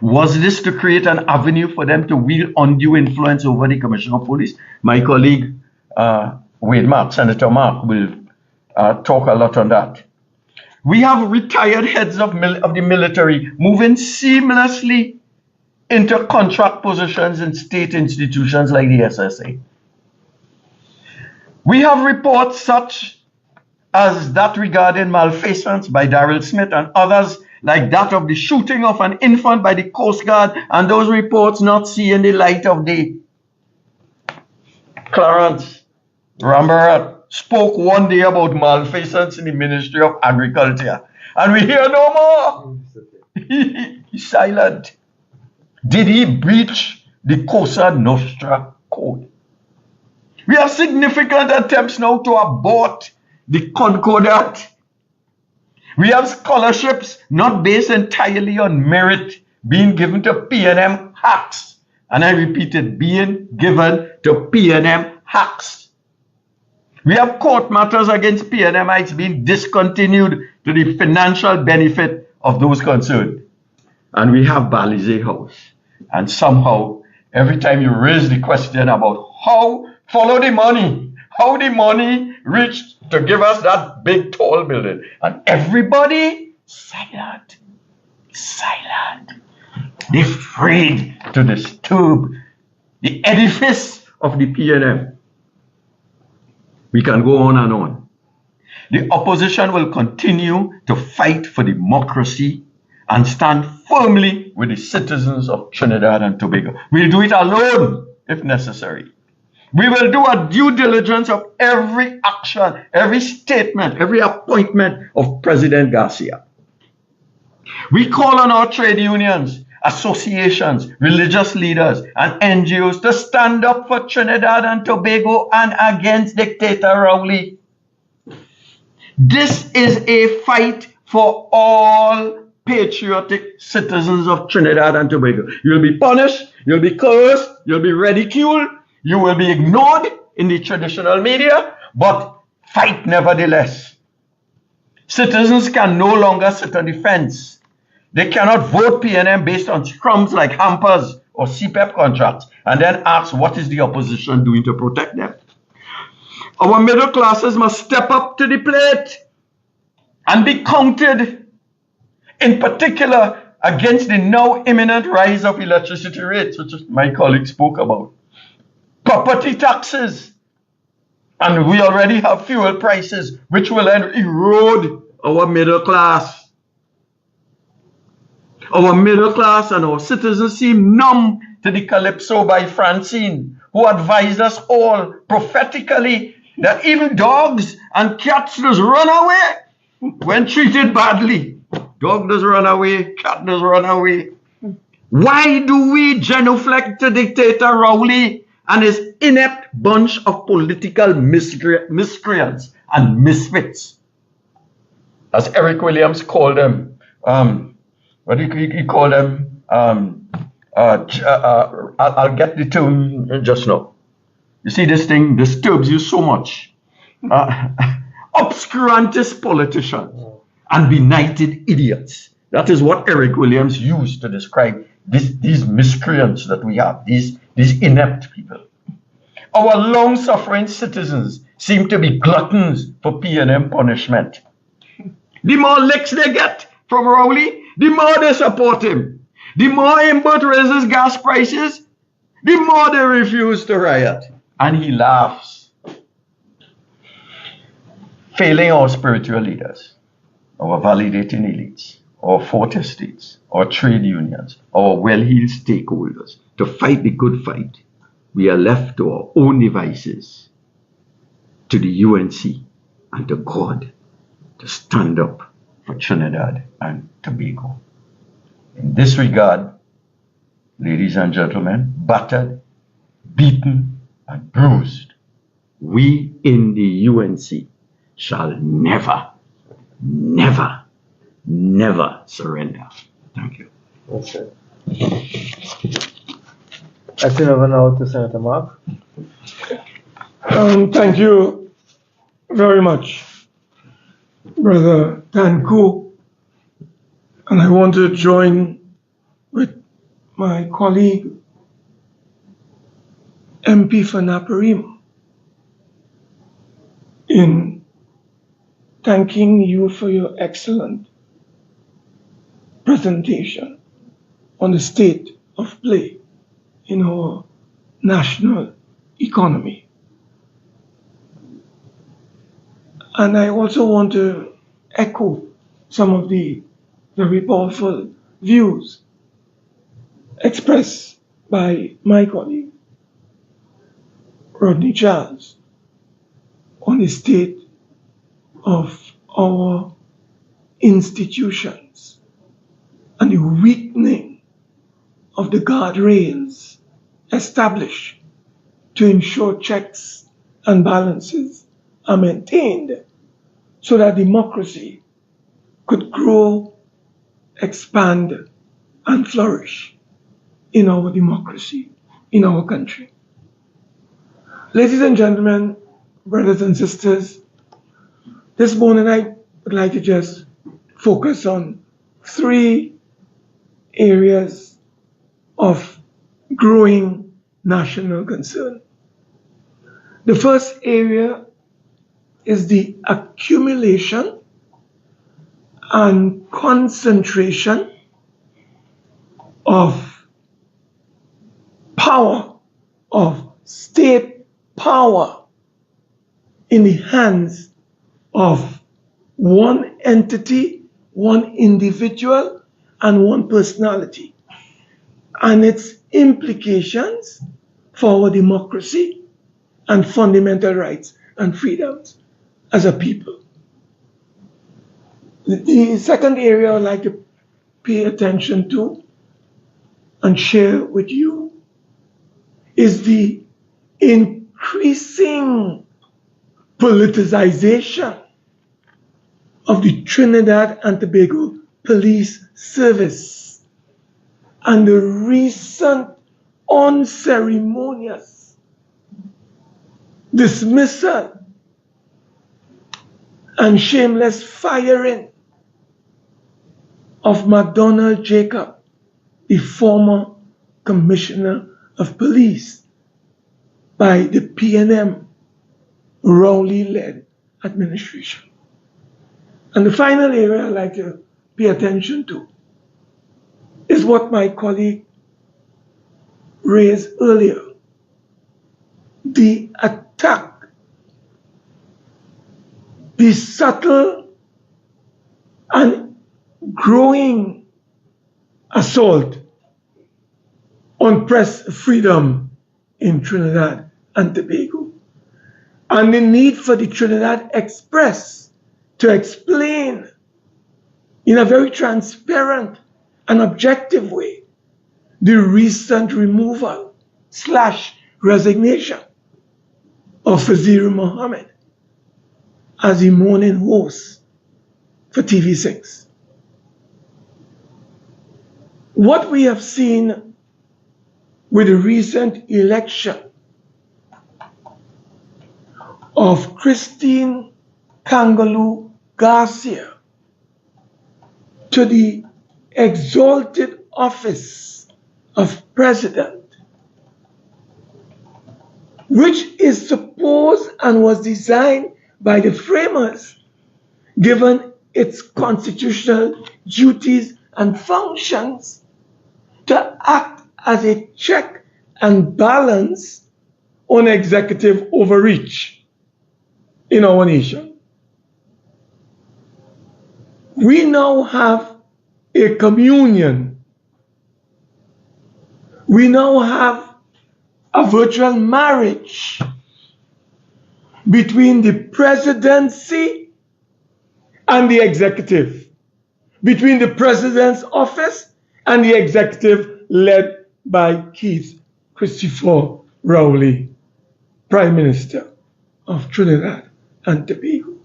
Was this to create an avenue for them to wield undue influence over the Commissioner of Police? My colleague, Senator Mark, will talk a lot on that. We have retired heads of the military moving seamlessly into contract positions in state institutions like the SSA. We have reports such as that regarding malfeasance by Daryl Smith and others like that of the shooting of an infant by the Coast Guard, and those reports not seeing the light of day. Clarence Rambarat spoke one day about malfeasance in the Ministry of Agriculture, and we hear no more. He's silent. Did he breach the Cosa Nostra Code? We have significant attempts now to abort the Concordat. We have scholarships not based entirely on merit being given to P&M hacks. And I repeat it, being given to P&M hacks. We have court matters against P&Mites being discontinued to the financial benefit of those concerned. And we have Balize House. And somehow, every time you raise the question about how, follow the money, how the money reached to give us that big tall building, and everybody silent. They're afraid to disturb the edifice of the P&M. We can go on and on. The opposition will continue to fight for democracy and stand firmly with the citizens of Trinidad and Tobago. We'll do it alone if necessary. We will do a due diligence of every action, every statement, every appointment of President Garcia. We call on our trade unions, associations, religious leaders, and NGOs to stand up for Trinidad and Tobago and against dictator Rowley. This is a fight for all patriotic citizens of Trinidad and Tobago. You'll be punished, you'll be cursed, you'll be ridiculed, you will be ignored in the traditional media, but fight nevertheless. Citizens can no longer sit on the fence. They cannot vote P&M based on scrums like hampers or CPEP contracts and then ask what is the opposition doing to protect them. Our middle classes must step up to the plate and be counted, in particular against the now imminent rise of electricity rates, which my colleague spoke about. Property taxes, and we already have fuel prices, which will erode our middle class. Our middle class and our citizens seem numb to the calypso by Francine, who advised us all prophetically that even dogs and cats just run away when treated badly. Dog does run away, cat does run away. Why do we genuflect to dictator Rowley and his inept bunch of political miscreants and misfits? As Eric Williams called them, what did he call them? I'll get the term just now. You see, this thing disturbs you so much. Obscurantist politicians and benighted idiots. That is what Eric Williams used to describe these miscreants that we have, these inept people. Our long-suffering citizens seem to be gluttons for P&M punishment. The more licks they get from Rowley, the more they support him. The more import raises gas prices, the more they refuse to riot. And he laughs. Failing our spiritual leaders, our validating elites, our fourth estates, our trade unions, our well-heeled stakeholders to fight the good fight, we are left to our own devices, to the UNC and to God to stand up for Trinidad and Tobago. In this regard, ladies and gentlemen, battered, beaten, and bruised, we in the UNC shall never, never, never surrender. Thank you. Okay. I turn over now to Senator Mark. Thank you very much, Brother Tancoo. And I want to join with my colleague MP for Naparima in thanking you for your excellent presentation on the state of play in our national economy. And I also want to echo some of the very powerful views expressed by my colleague, Rodney Charles, on the state of our institutions and the weakening of the guardrails established to ensure checks and balances are maintained so that democracy could grow, expand, and flourish in our democracy, in our country. Ladies and gentlemen, brothers and sisters, this morning I would like to just focus on 3 areas of growing national concern. The first area is the accumulation and concentration of power, of state power in the hands of one entity, one individual, and one personality, and its implications for our democracy and fundamental rights and freedoms as a people. The second area I'd like to pay attention to and share with you is the increasing politicization of the Trinidad and Tobago Police Service and the recent unceremonious dismissal and shameless firing of McDonald Jacob, the former Commissioner of Police, by the PNM Rowley-led administration. And the final area I'd like to pay attention to is what my colleague raised earlier: the attack, the subtle and growing assault on press freedom in Trinidad and Tobago, and the need for the Trinidad Express to explain in a very transparent and objective way the recent removal / resignation of Fazir Mohammed as the morning host for TV6. What we have seen with the recent election of Christine Kangaloo Garcia to the exalted office of president, which is supposed and was designed by the framers, given its constitutional duties and functions, to act as a check and balance on executive overreach in our nation. We now have a communion. We now have a virtual marriage between the presidency and the executive, between the president's office and the executive led by Keith Christopher Rowley, Prime Minister of Trinidad and Tobago.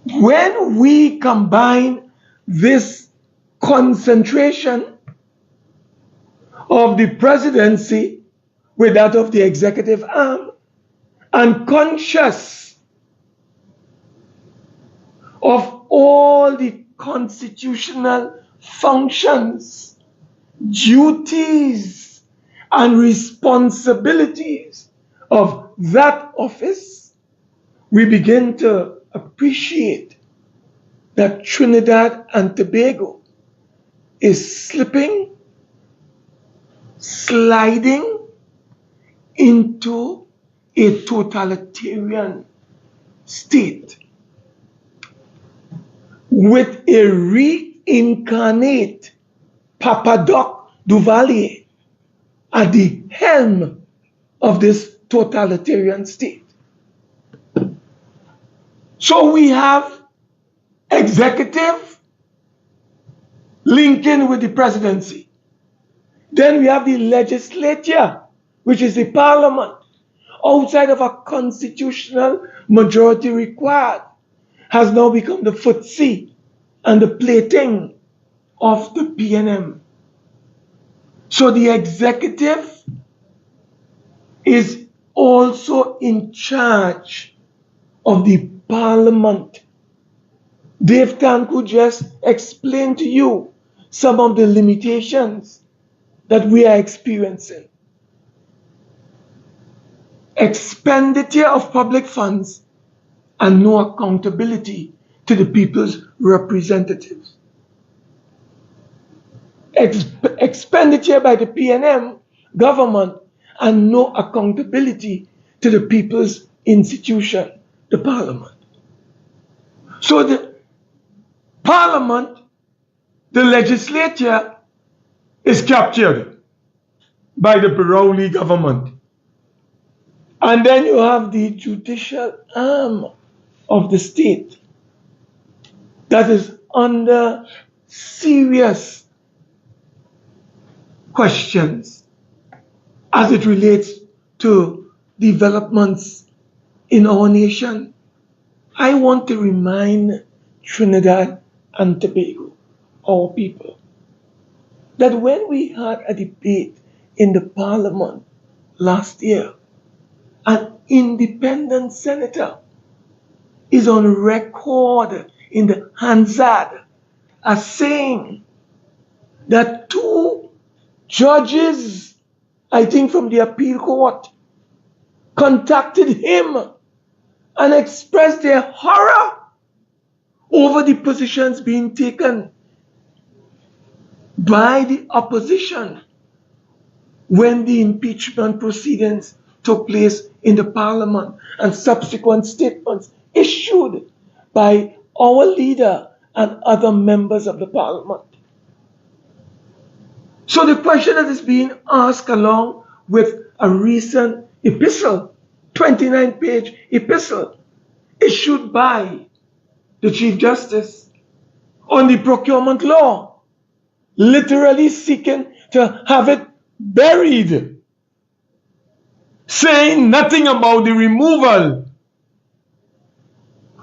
When we combine this concentration of the presidency with that of the executive arm, and conscious of all the constitutional functions, duties, and responsibilities of that office, we begin to appreciate that Trinidad and Tobago is sliding into a totalitarian state with a reincarnate Papa Doc Duvalier at the helm of this totalitarian state. So we have executive linking with the presidency. Then we have the legislature, which is the parliament, outside of a constitutional majority required, has now become the footsie and the plaything of the PNM. So the executive is also in charge of the parliament. Dave Tancoo just explained to you some of the limitations that we are experiencing. Expenditure of public funds and no accountability to the people's representatives. Expenditure by the PNM government and no accountability to the people's institution, the parliament. So the parliament, the legislature, is captured by the Brownlee government. And then you have the judicial arm of the state that is under serious questions as it relates to developments in our nation. I want to remind Trinidad and Tobago, our people, that when we had a debate in the parliament last year, an independent senator is on record in the Hansard as saying that two judges, I think from the appeal court, contacted him and expressed their horror over the positions being taken by the opposition when the impeachment proceedings took place in the parliament and subsequent statements issued by our leader and other members of the parliament. So the question that is being asked along with a recent epistle, 29-page epistle, issued by the Chief Justice on the procurement law, literally seeking to have it buried, saying nothing about the removal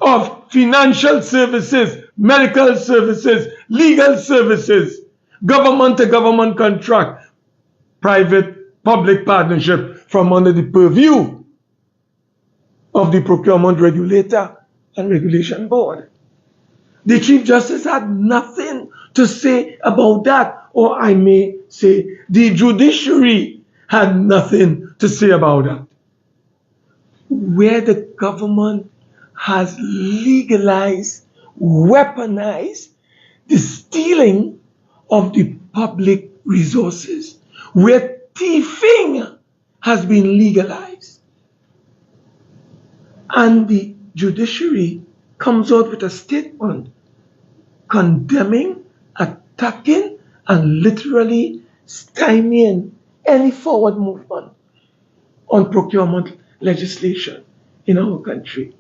of financial services, medical services, legal services, government-to-government contract, private-public partnership from under the purview of the Procurement Regulator and Regulation Board. The Chief Justice had nothing to say about that, or I may say the judiciary had nothing to say about that. Where the government has legalized, weaponized the stealing of the public resources, where thieving has been legalized. And the judiciary comes out with a statement condemning, attacking, and literally stymieing any forward movement on procurement legislation in our country.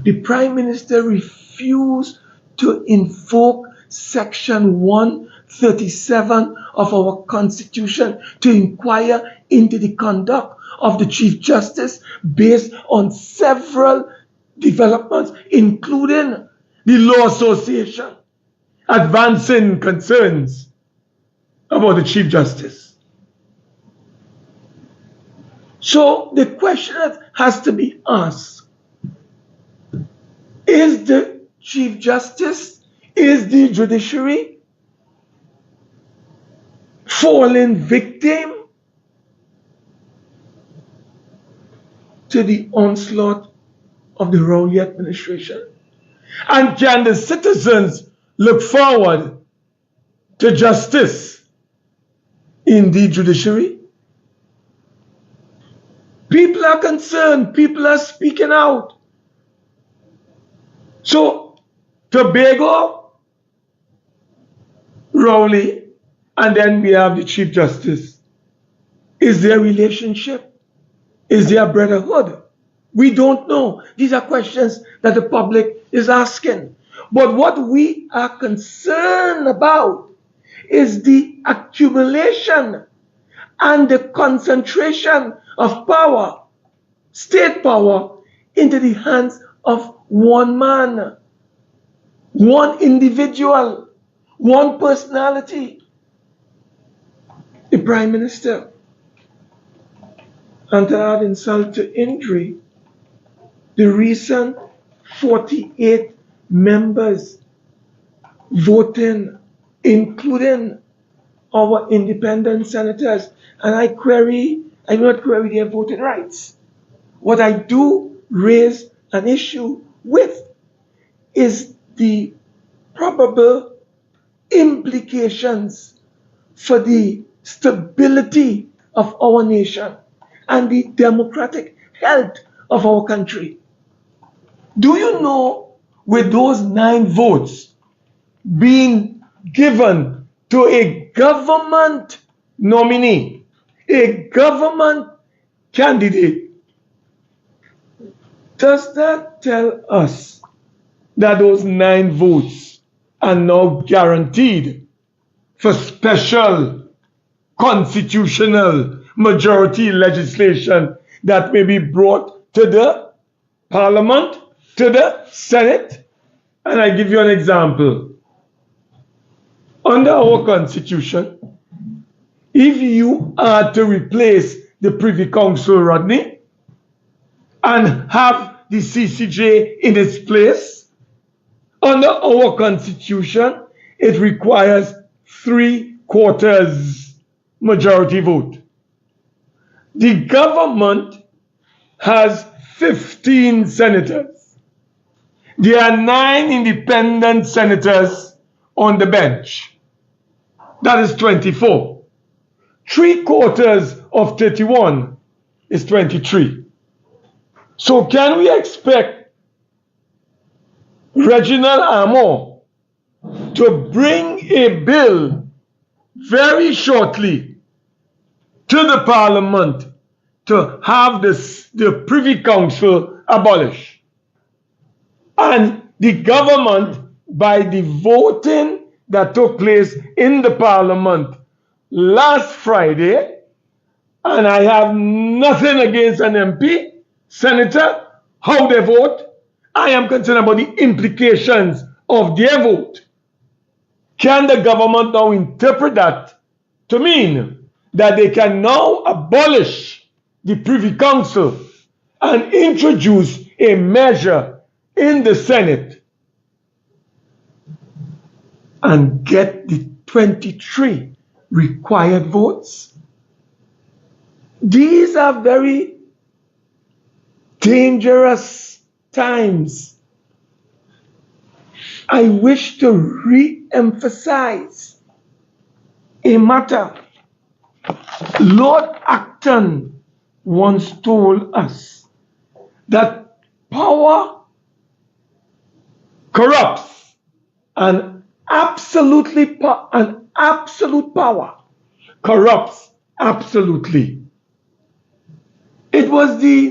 The Prime Minister refused to invoke Section 137 of our Constitution to inquire into the conduct of the Chief Justice based on several developments, including the Law Association advancing concerns about the Chief Justice. So the question that has to be asked, is the Chief Justice Is the judiciary falling victim to the onslaught of the Rowley administration? And can the citizens look forward to justice in the judiciary? People are concerned, people are speaking out. So, Tobago, Rowley, and then we have the Chief Justice. Is there a relationship? Is there a brotherhood? We don't know. These are questions that the public is asking. But what we are concerned about is the accumulation and the concentration of power, state power, into the hands of one man, one individual, one personality, the Prime Minister. And to add insult to injury, the recent 48 members voting, including our independent senators, and I do not query their voting rights. What I do raise an issue with is the probable implications for the stability of our nation and the democratic health of our country. Do you know, with those 9 votes being given to a government nominee, a government candidate, does that tell us that those 9 votes are now guaranteed for special constitutional majority legislation that may be brought to the Parliament, to the Senate? And I give you an example. Under our Constitution, if you are to replace the Privy Council, Rodney, and have the CCJ in its place, under our Constitution, it requires 3/4 majority vote. The government has 15 senators. There are 9 independent senators on the bench. That is 24. 3/4 of 31 is 23. So can we expect Reginald Amor to bring a bill very shortly to the Parliament to have the Privy Council abolished? And the government, by the voting that took place in the Parliament last Friday, and I have nothing against an MP, senator, how they vote, I am concerned about the implications of their vote. Can the government now interpret that to mean that they can now abolish the Privy Council and introduce a measure in the Senate and get the 23 required votes? These are very dangerous times. I wish to re-emphasize a matter Lord Acton once told us, that power corrupts, and absolute power corrupts absolutely. It was the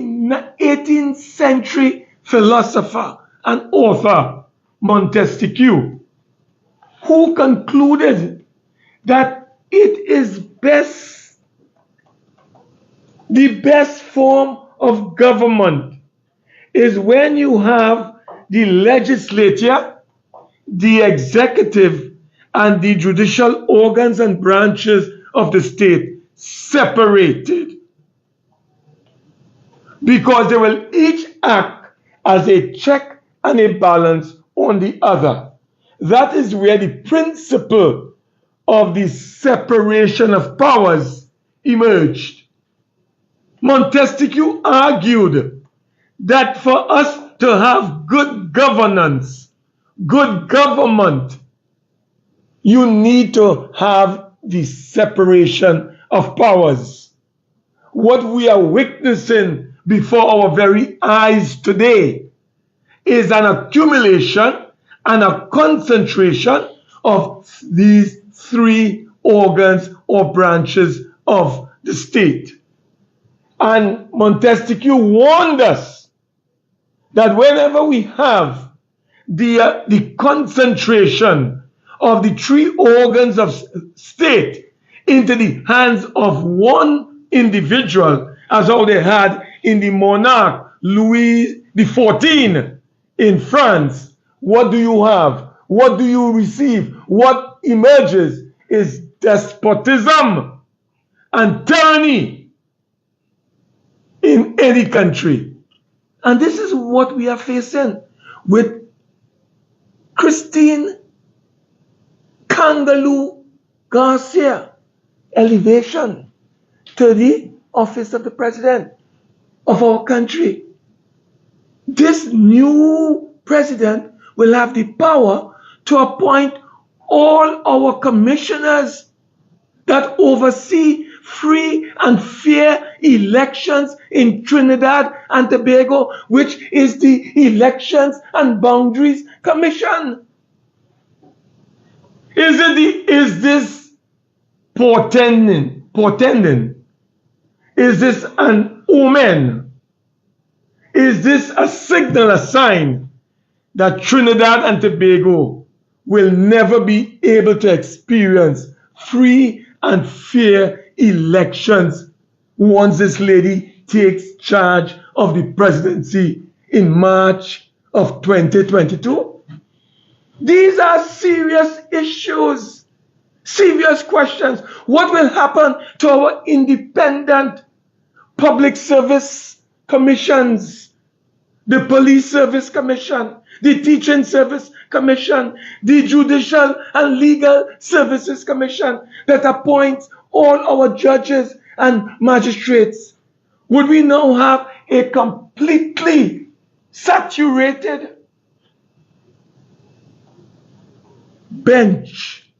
18th century philosopher and author Montesquieu who concluded that it is the best form of government is when you have the legislature, the executive, and the judicial organs and branches of the state separated, because they will each act as a check and a balance on the other. that is where the principle of the separation of powers emerged. Montesquieu argued that for us to have good governance, good government, you need to have the separation of powers. What we are witnessing before our very eyes today is an accumulation and a concentration of these three organs or branches of the state. And Montesquieu warned us that whenever we have the concentration of the three organs of state into the hands of one individual, as how they had in the monarch Louis XIV in France, what do you have? What do you receive? What emerges is despotism and tyranny in any country. And this is what we are facing with Christine Kangaloo Garcia elevation to the office of the president of our country. This new president will have the power to appoint all our commissioners that oversee free and fair elections in Trinidad and Tobago, which is the Elections and Boundaries Commission. Is this portending? Is this an omen? Is this a signal, a sign that Trinidad and Tobago will never be able to experience free and fair elections once this lady takes charge of the presidency in March of 2022? These are serious issues, serious questions. What will happen to our independent public service commissions, the police service commission, the teaching service commission, the judicial and legal services commission that appoints all our judges and magistrates? Would we now have a completely saturated bench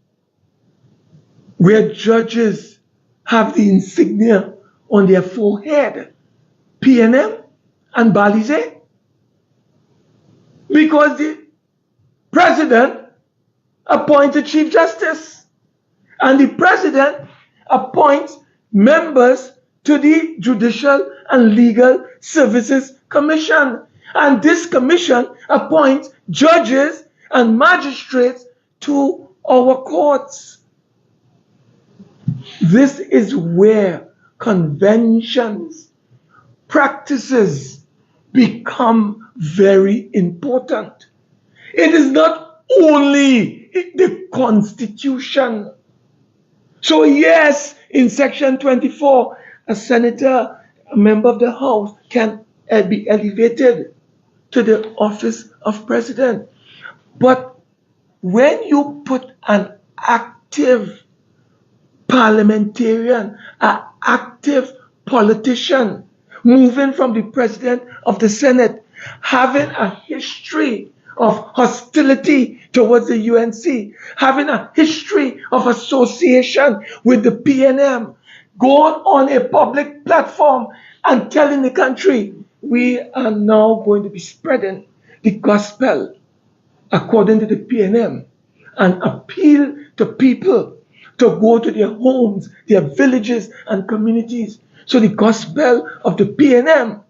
where judges have the insignia on their forehead, PNM and Balize? Because the president appoints a chief justice and the president appoints members to the Judicial and Legal Services Commission. And this commission appoints judges and magistrates to our courts. This is where conventions, practices become very important. It is not only the Constitution. So yes, in Section 24, a senator, a member of the House, can be elevated to the office of president. But when you put an active parliamentarian, an active politician, moving from the president of the Senate, having a history of hostility towards the UNC, having a history of association with the PNM, going on a public platform and telling the country, we are now going to be spreading the gospel according to the PNM, and appeal to people to go to their homes, their villages and communities. So the gospel of the PNM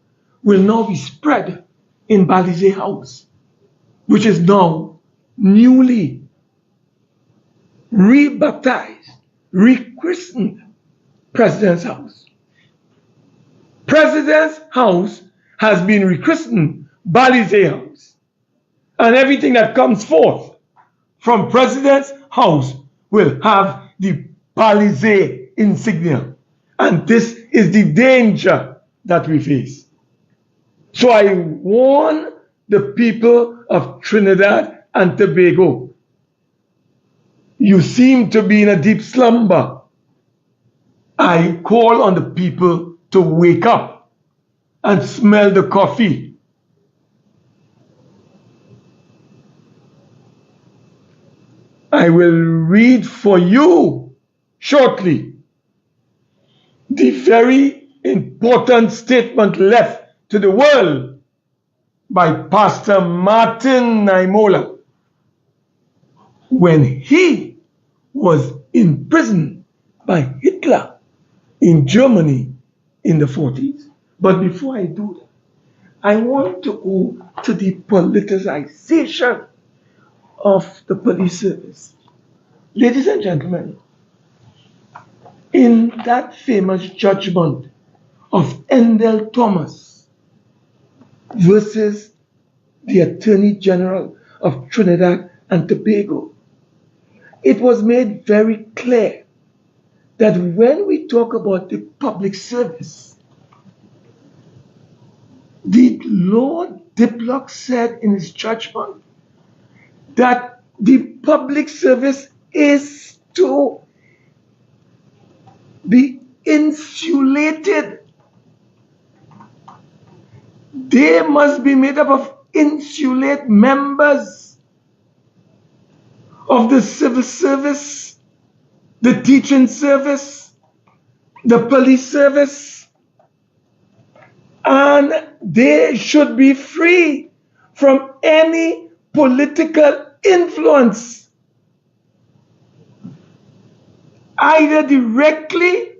will now be spread in Balize House, which is now newly rebaptized, rechristened President's House. President's House has been rechristened Balize House. And everything that comes forth from President's House will have the Balize insignia. And this is the danger that we face. So I warn the people of Trinidad and Tobago You seem to be in a deep slumber. I call on the people to wake up and smell the coffee. I will read for you shortly the very important statement left to the world by Pastor Martin Niemöller when he was imprisoned by Hitler in Germany in the 40s. But before I do that, I want to go to the politicization of the police service. Ladies and gentlemen, in that famous judgment of Endell Thomas versus the Attorney General of Trinidad and Tobago, it was made very clear that when we talk about the public service, the Lord Diplock said in his judgment that the public service is to be insulated. They must be made up of insulate members of the civil service, the teaching service, the police service, and they should be free from any political influence, either directly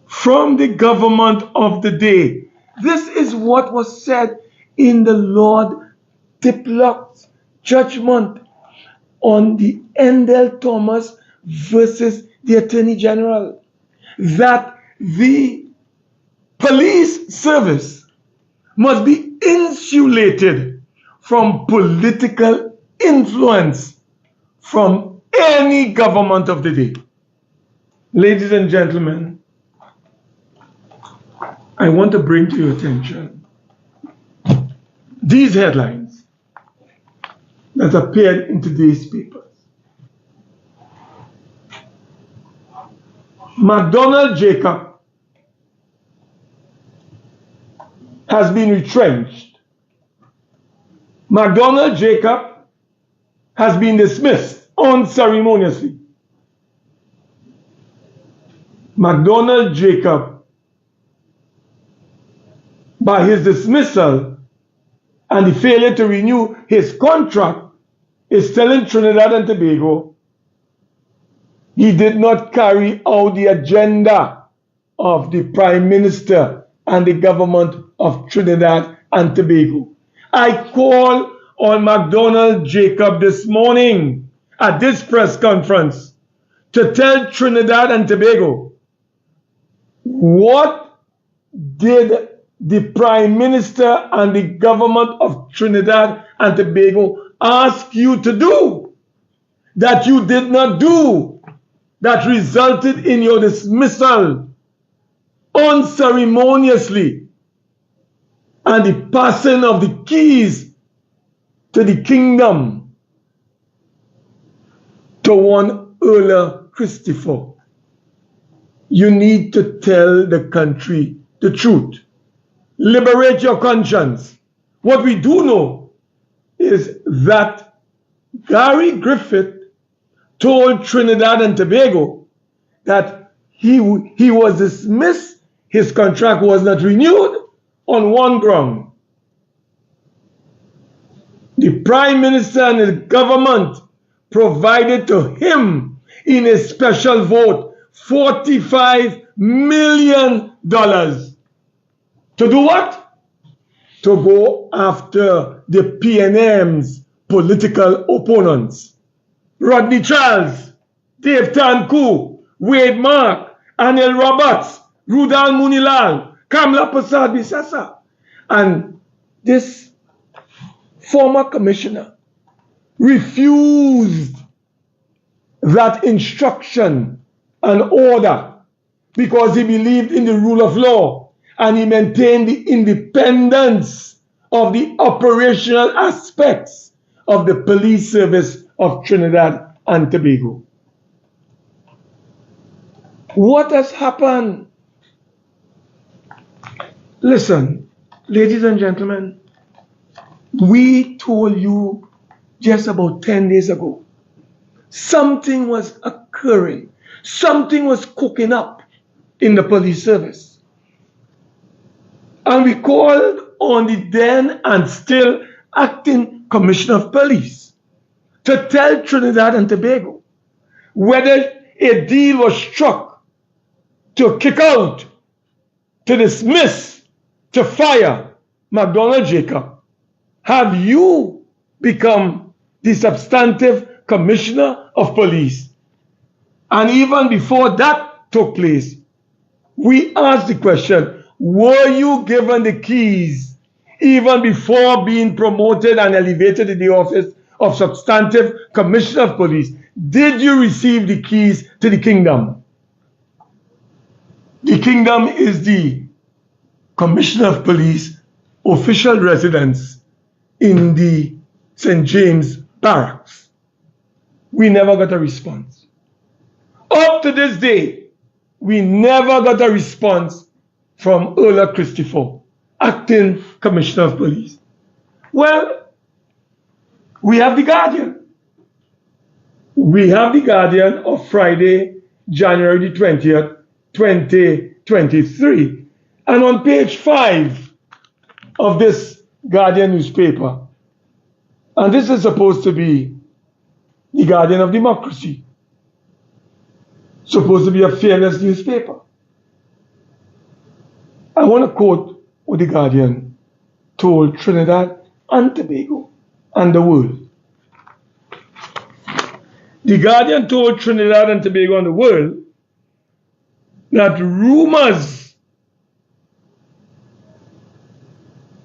from the government of the day. This is what was said in the Lord Diplock's judgment on the Endell Thomas versus the Attorney General, that the police service must be insulated from political influence from any government of the day. Ladies and gentlemen, I want to bring to your attention these headlines that appeared in today's papers. McDonald Jacob has been retrenched. McDonald Jacob has been dismissed unceremoniously. McDonald Jacob, by his dismissal and the failure to renew his contract, is telling Trinidad and Tobago he did not carry out the agenda of the Prime Minister and the government of Trinidad and Tobago. I call on McDonald Jacob this morning at this press conference to tell Trinidad and Tobago, what did the Prime Minister and the government of Trinidad and Tobago ask you to do that you did not do, that resulted in your dismissal unceremoniously and the passing of the keys to the kingdom to one Earl Christopher? You need to tell the country the truth. Liberate your conscience. What we do know is that Gary Griffith told Trinidad and Tobago that he was dismissed, his contract was not renewed on one ground. The Prime Minister and the government provided to him in a special vote $45 million. To do what? To go after the PNM's political opponents. Rodney Charles, Dave Tancoo, Wade Mark, Anil Roberts, Rudal Munilal, Kamla Prasad Bisasa. And this former commissioner refused that instruction and order because he believed in the rule of law and he maintained the independence of the operational aspects of the police service of Trinidad and Tobago. What has happened? Listen, ladies and gentlemen, we told you just about 10 days ago, something was occurring, something was cooking up in the police service. And we called on the then and still acting Commissioner of Police to tell Trinidad and Tobago whether a deal was struck to kick out, to dismiss, to fire McDonald Jacob. Have you become the substantive Commissioner of Police? And even before that took place, we asked the question, were you given the keys even before being promoted and elevated in the office of substantive Commissioner of Police? Did you receive the keys to the kingdom? The kingdom is the Commissioner of Police official residence in the St. James Barracks. We never got a response. Up to this day, we never got a response from Ola Christopher, acting Commissioner of Police. Well, we have the Guardian. We have the Guardian of Friday, January the 20th, 2023. And on page 5 of this Guardian newspaper, and this is supposed to be the Guardian of democracy, supposed to be a fairness newspaper. I want to quote what the Guardian told Trinidad and Tobago and the world. The Guardian told Trinidad and Tobago and the world that rumors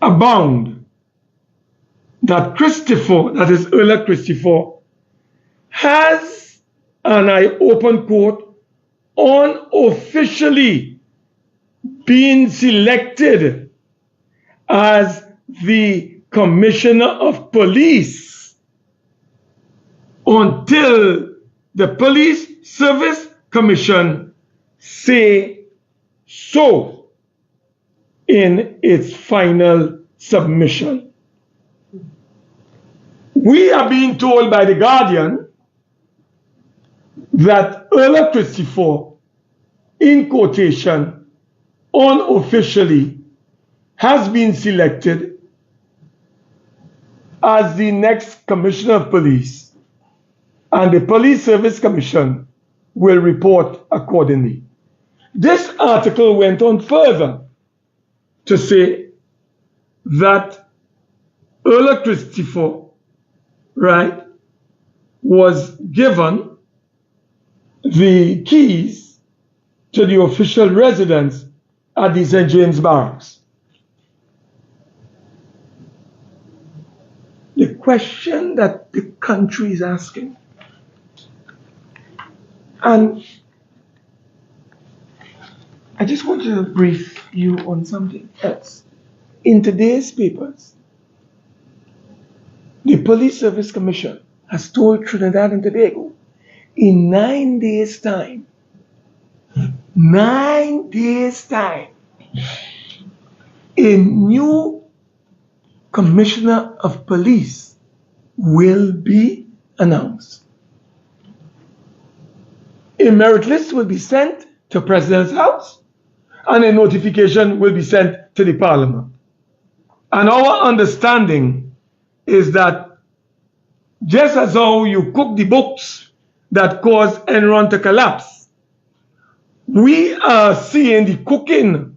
abound that Christopher, that is Ola Christopher, has, and I open quote, unofficially been selected as the Commissioner of Police until the Police Service Commission say so in its final submission. We are being told by the Guardian that Ola Christopher, in quotation, unofficially has been selected as the next Commissioner of Police, and the Police Service Commission will report accordingly. This article went on further to say that Ola Christopher, right, was given the keys to the official residence at the St. James Barracks. The question that the country is asking, and I just want to brief you on something else. In today's papers, the Police Service Commission has told Trinidad and Tobago in 9 days' time, 9 days' time, a new Commissioner of Police will be announced. A merit list will be sent to President's House, and a notification will be sent to the Parliament. And our understanding is that just as how you cook the books that caused Enron to collapse, we are seeing the cooking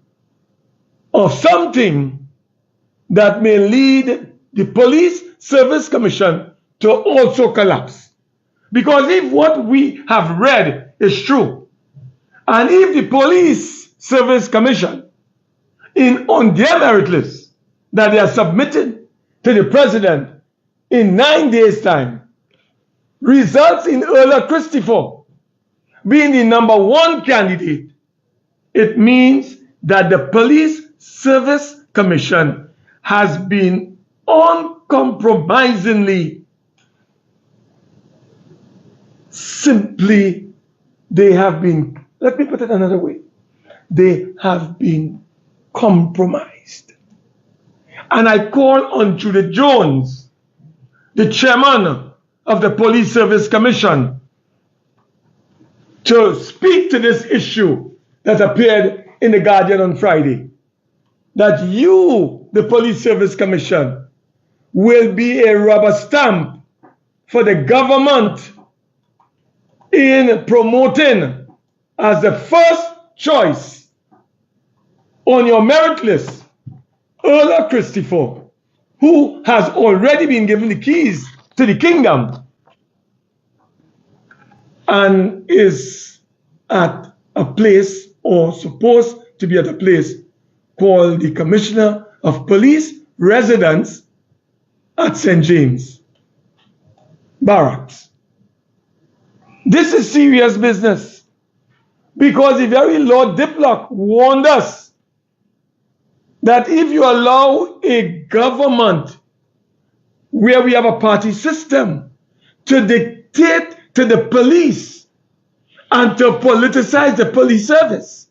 of something that may lead the Police Service Commission to also collapse. Because if what we have read is true, and if the Police Service Commission, on their merit list that they are submitted to the President in 9 days' time, results in Ola Christopher being the #1 candidate, it means that the Police Service Commission has been uncompromisingly simply, they have been, let me put it another way, they have been compromised. And I call on Judith Jones, the chairman of the Police Service Commission, to speak to this issue that appeared in the Guardian on Friday. That you, the Police Service Commission, will be a rubber stamp for the government in promoting as the first choice on your merit list Earl Christopher, who has already been given the keys to the kingdom and is at a place, or supposed to be at a place, called the Commissioner of Police Residence at St. James Barracks. This is serious business, because the very Lord Diplock warned us that if you allow a government where we have a party system to dictate to the police and to politicize the police service,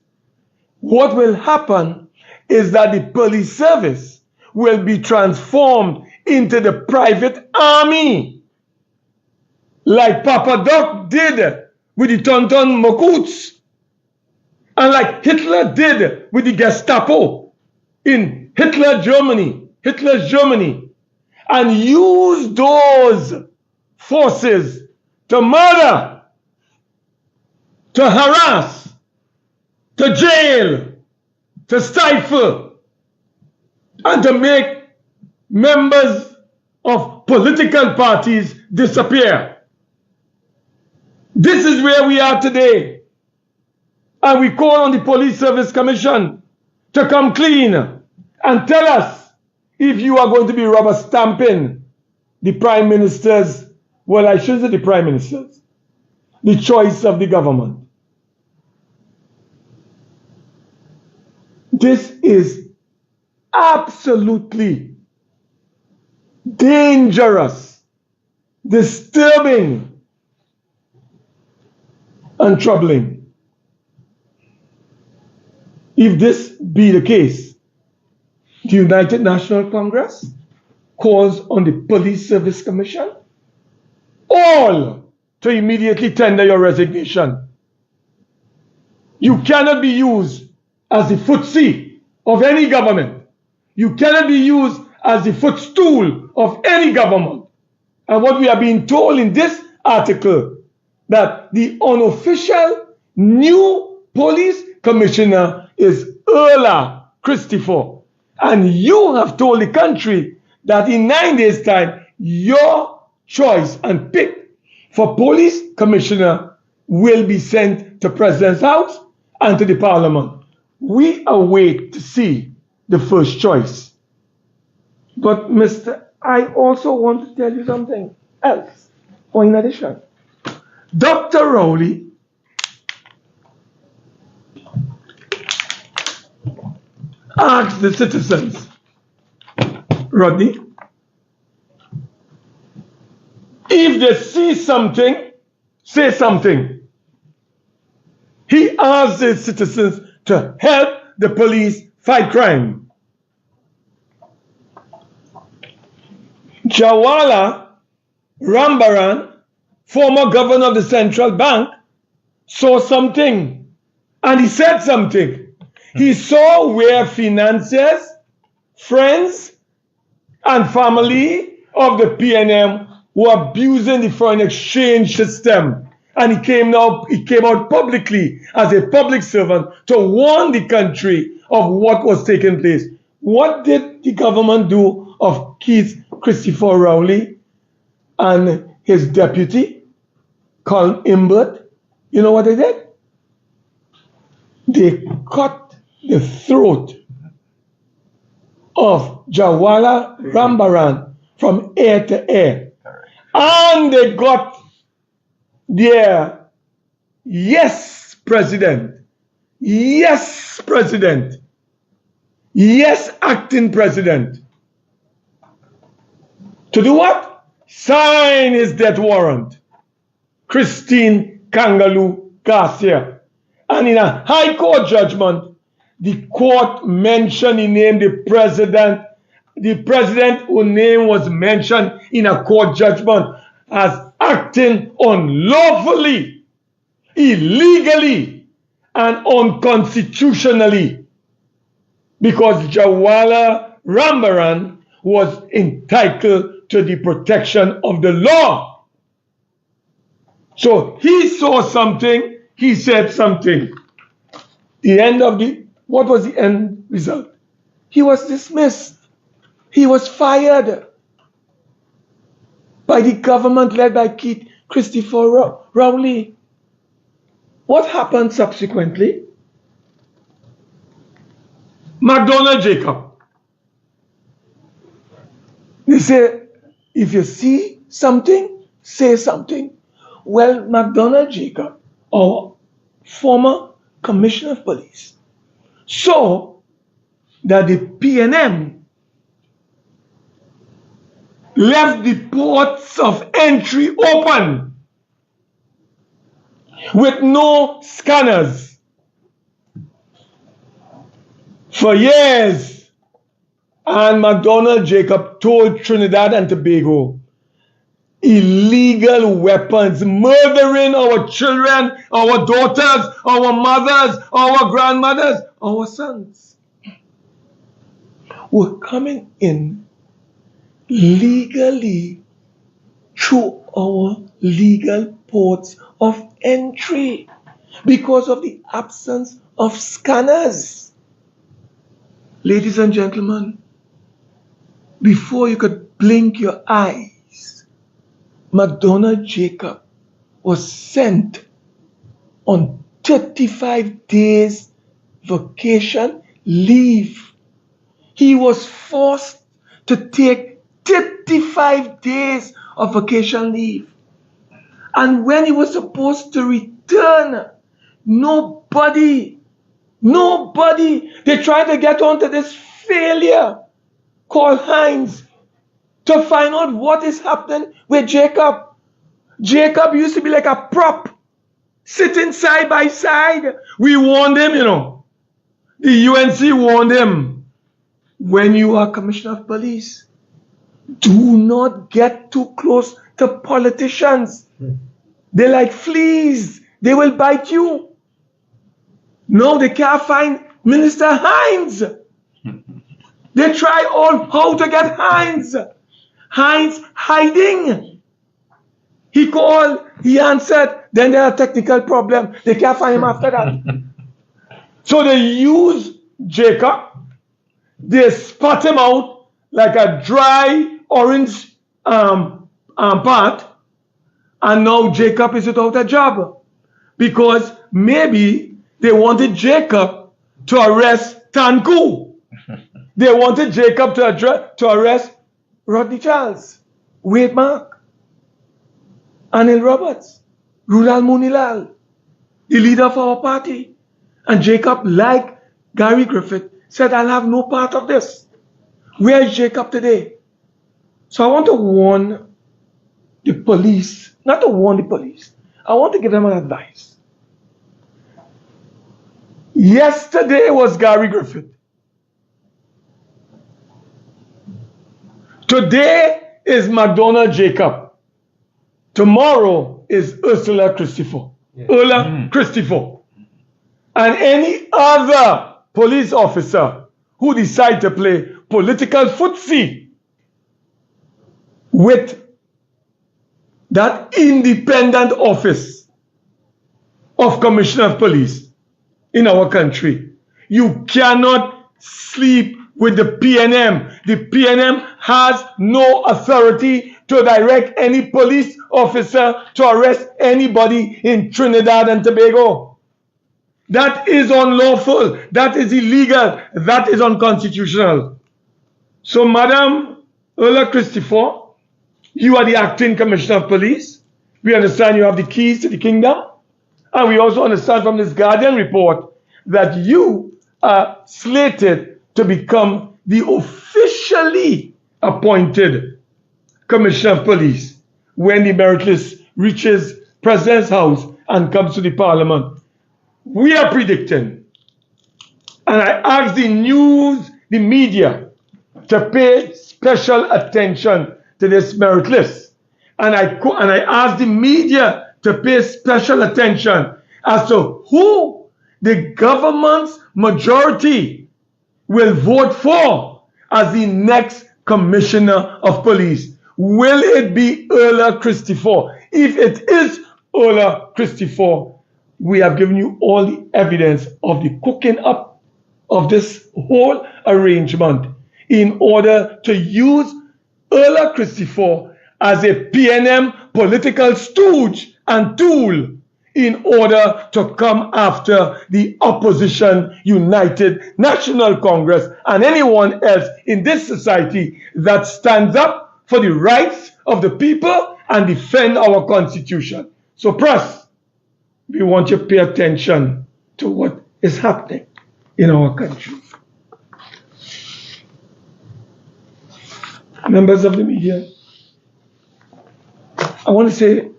what will happen is that the police service will be transformed into the private army, like Papa Doc did with the Tonton Makuts, and like Hitler did with the Gestapo in Hitler's Germany, and use those forces to murder, to harass, to jail, to stifle, and to make members of political parties disappear. This is where we are today. And we call on the Police Service Commission to come clean and tell us if you are going to be rubber stamping the Prime Minister's, well, I shouldn't say the Prime Minister's, the choice of the government. This is absolutely dangerous, disturbing, and troubling. If this be the case, the United National Congress calls on the Police Service Commission all to immediately tender your resignation. You cannot be used as the footsie of any government. You cannot be used as the footstool of any government. And what we are being told in this article, that the unofficial new police commissioner is Earl Christopher. And you have told the country that in 9 days' time, your choice and pick for police commissioner will be sent to President's House and to the Parliament. We await to see the first choice. But I also want to tell you something else, or in addition. Dr. Rowley asked the citizens, Rodney, if they see something, say something. He asked the citizens to help the police fight crime. Jawala Rambaran, former governor of the central bank, saw something, and he said something. He saw where financiers, friends, and family of the PNM were abusing the foreign exchange system. And he came out publicly as a public servant to warn the country of what was taking place. What did the government do of Keith Christopher Rowley and his deputy, Colin Imbert? You know what they did? They cut the throat of Jawala Rambaran from ear to ear. And they got their yes, President, yes, President, yes, acting President, to do what? Sign his death warrant. Christine Kangaloo Garcia. And in a High Court judgment, the court mentioned the name the president whose name was mentioned in a court judgment as acting unlawfully, illegally, and unconstitutionally because Jawala Rambaran was entitled to the protection of the law. So he saw something, he said something. What was the end result? He was dismissed. He was fired by the government led by Keith Christopher Rowley. What happened subsequently? McDonald Jacob. They say, if you see something, say something. Well, McDonald Jacob, our former commissioner of police, saw that the PNM left the ports of entry open with no scanners for years. And McDonald Jacob told Trinidad and Tobago, illegal weapons, murdering our children, our daughters, our mothers, our grandmothers, our sons, were coming in legally through our legal ports of entry because of the absence of scanners. Ladies and gentlemen, before you could blink your eyes, McDonald Jacob was sent on 35 days vacation leave. He was forced to take 35 days of vacation leave. And when he was supposed to return, nobody, they tried to get onto this failure called Hines to find out what is happening with Jacob. Jacob used to be like a prop, sitting side by side. We warned him, The UNC warned him, when you are commissioner of police, do not get too close to politicians. They're like fleas. They will bite you. No, they can't find Minister Hines. They try all how to get Hines. Hines hiding. He called, he answered, then there are technical problem. They can't find him after that. So they use Jacob. They spot him out like a dry orange part, and now Jacob is without a job because maybe they wanted Jacob to arrest Tancoo. They wanted Jacob to arrest Rodney Charles, Wade Mark, Anil Roberts, Rulal Munilal, the leader of our party. And Jacob, like Gary Griffith, said, I'll have no part of this. Where is Jacob today? So I want to warn the police, not to warn the police, I want to give them an advice. Yesterday was Gary Griffith. Today is McDonald Jacob. Tomorrow is Ursula Christopher. Christopher. And any other police officer who decide to play political footsie with that independent office of Commissioner of Police in our country. You cannot sleep with the PNM. The PNM has no authority to direct any police officer to arrest anybody in Trinidad and Tobago. That is unlawful. That is illegal. That is unconstitutional. So, Madam Ursula Christopher, you are the acting commissioner of police. We understand you have the keys to the kingdom. And we also understand from this Guardian report that you are slated to become the officially appointed commissioner of police when the merit list reaches President's House and comes to the Parliament, we are predicting, and I ask the news, the media, to pay special attention to this merit list. And I ask the media to pay special attention as to who the government's majority will vote for as the next Commissioner of Police. Will it be Ola Christopher? If it is Ola Christopher, we have given you all the evidence of the cooking up of this whole arrangement in order to use Ola Christopher as a PNM political stooge and tool in order to come after the opposition United National Congress and anyone else in this society that stands up for the rights of the people and defend our Constitution. So press, we want you to pay attention to what is happening in our country. Members of the media, I want to say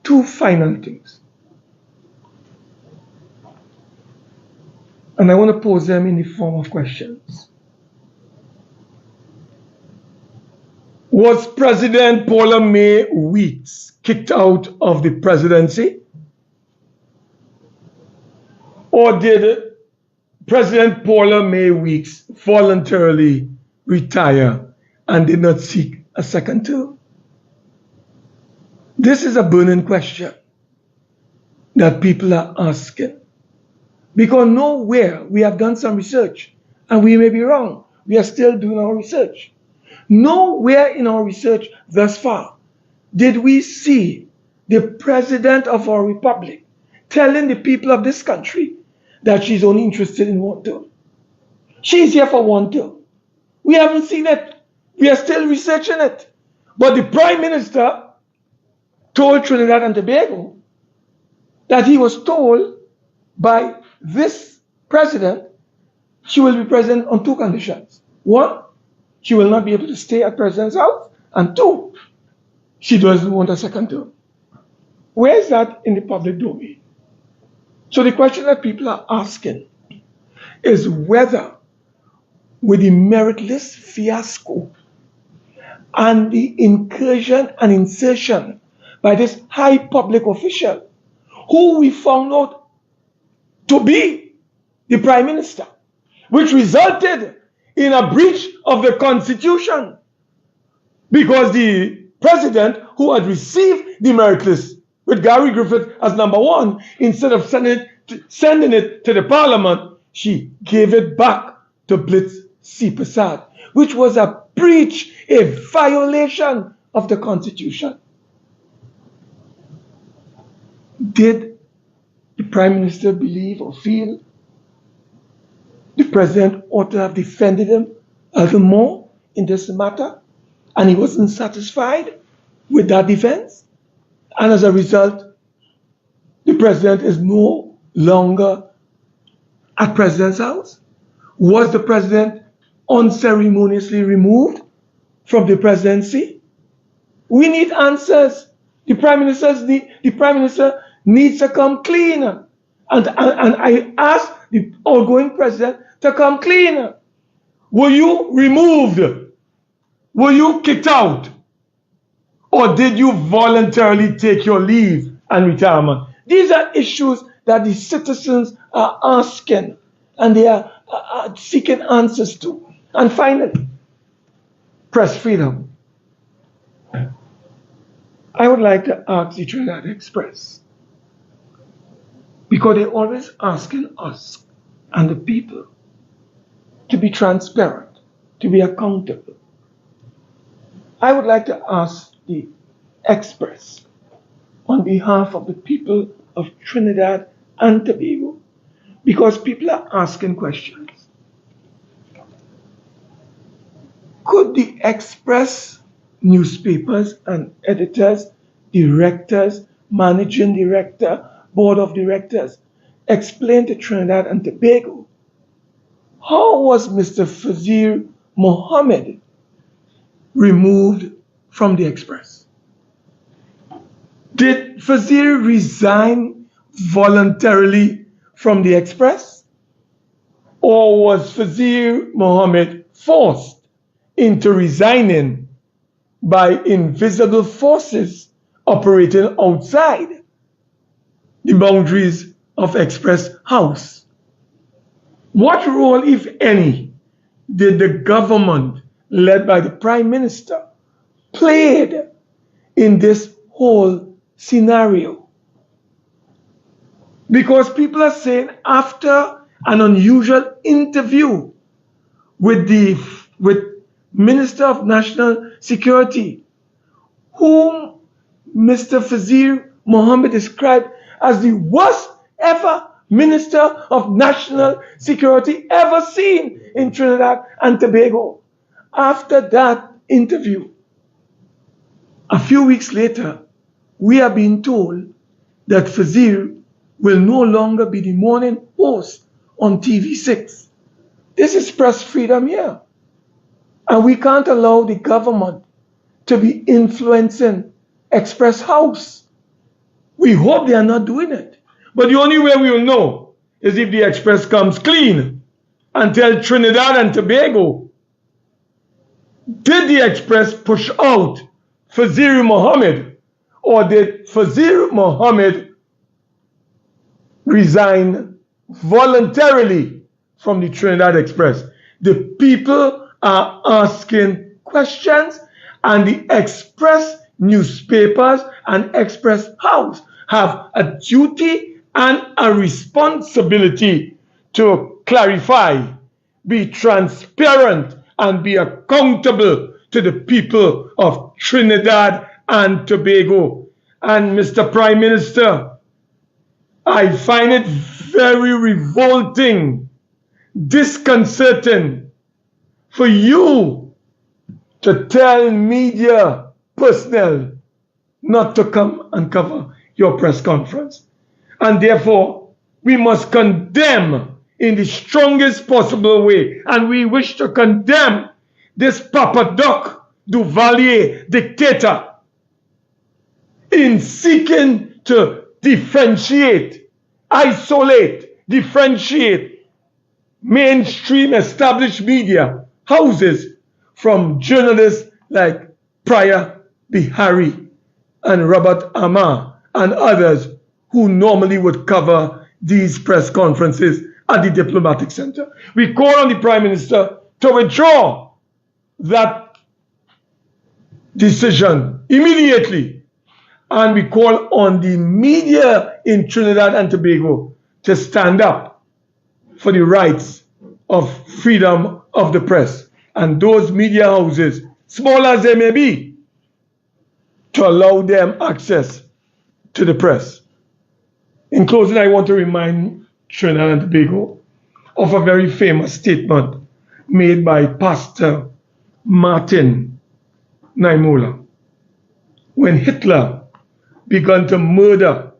two final things. And I want to pose them in the form of questions. Was President Paula Mae Weeks kicked out of the presidency? Or did President Paula Mae Weeks voluntarily retire and did not seek a second term? This is a burning question that people are asking. Because nowhere, we have done some research, and we may be wrong. We are still doing our research. Nowhere in our research thus far did we see the President of our Republic telling the people of this country that she's only interested in one term. She's here for one term. We haven't seen it. We are still researching it. But the Prime Minister told Trinidad and Tobago that he was told by this president she will be president on two conditions. One, she will not be able to stay at President's House. And two, she doesn't want a second term. Where is that in the public domain? So the question that people are asking is whether with the merit list fiasco and the incursion and insertion by this high public official, who we found out to be the Prime Minister, which resulted in a breach of the Constitution, because the President, who had received the merit list with Gary Griffith as number one, instead of sending it to the Parliament, she gave it back to Blitz C. Prasad, which was a breach, a violation of the Constitution. Did the Prime Minister believe or feel the President ought to have defended him a little more in this matter, and he wasn't satisfied with that defense? And as a result, the President is no longer at President's House? Was the President unceremoniously removed from the presidency? We need answers. The Prime Minister needs to come clean. And I ask the outgoing President to come clean. Were you removed? Were you kicked out? Or did you voluntarily take your leave and retirement? These are issues that the citizens are asking and they are seeking answers to. And finally, press freedom. I would like to ask the Trinidad Express, because they're always asking us and the people to be transparent, to be accountable. I would like to ask the Express, on behalf of the people of Trinidad and Tobago, because people are asking questions. Could the Express newspapers and editors, directors, managing director, board of directors explain to Trinidad and Tobago how was Mr. Fazir Mohammed removed from the Express? Did Fazir resign voluntarily from the Express? Or was Fazir Mohammed forced into resigning by invisible forces operating outside the boundaries of Express House? What role, if any, did the government led by the Prime Minister played in this whole scenario? Because people are saying after an unusual interview with Minister of National Security, whom Mr. Fazir Mohammed described as the worst ever Minister of National Security ever seen in Trinidad and Tobago. After that interview, a few weeks later, we are being told that Fazir will no longer be the morning host on TV6. This is press freedom here. And we can't allow the government to be influencing Express House. We hope they are not doing it. But the only way we will know is if the Express comes clean and tell Trinidad and Tobago, did the Express push out Fazir Mohammed, or did Fazir Mohammed resign voluntarily from the Trinidad Express? The people are asking questions, and the Express newspapers and Express House have a duty and a responsibility to clarify, be transparent, and be accountable to the people of Trinidad and Tobago. And Mr. Prime Minister, I find it very revolting, disconcerting for you to tell media personnel not to come and cover your press conference. And therefore, we must condemn in the strongest possible way. And we wish to condemn this Papa Doc Duvalier dictator in seeking to differentiate, isolate, differentiate mainstream established media houses from journalists like Priya Bihari and Robert Amar and others who normally would cover these press conferences at the diplomatic center. We call on the Prime Minister to withdraw that decision immediately, and we call on the media in Trinidad and Tobago to stand up for the rights of freedom of the press, and those media houses, small as they may be, to allow them access to the press. In closing, I want to remind Trinidad and Tobago of a very famous statement made by Pastor Martin Niemöller when Hitler began to murder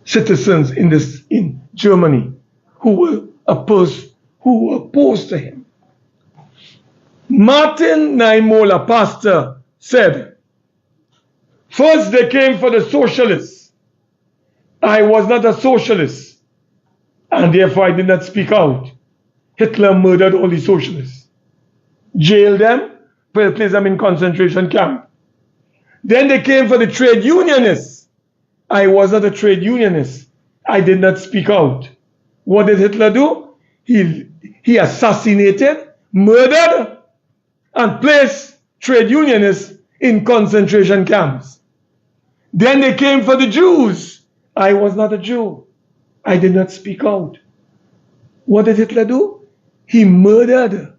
citizens in Germany who were opposed to him. Martin Niemöller, pastor, said, "First they came for the socialists. I was not a socialist, and therefore I did not speak out. Hitler murdered all the socialists, jailed them, placed them in concentration camp. Then they came for the trade unionists. I was not a trade unionist. I did not speak out. What did Hitler do? He assassinated, murdered, and placed trade unionists in concentration camps. Then they came for the Jews. I was not a Jew. I did not speak out. What did Hitler do? He murdered.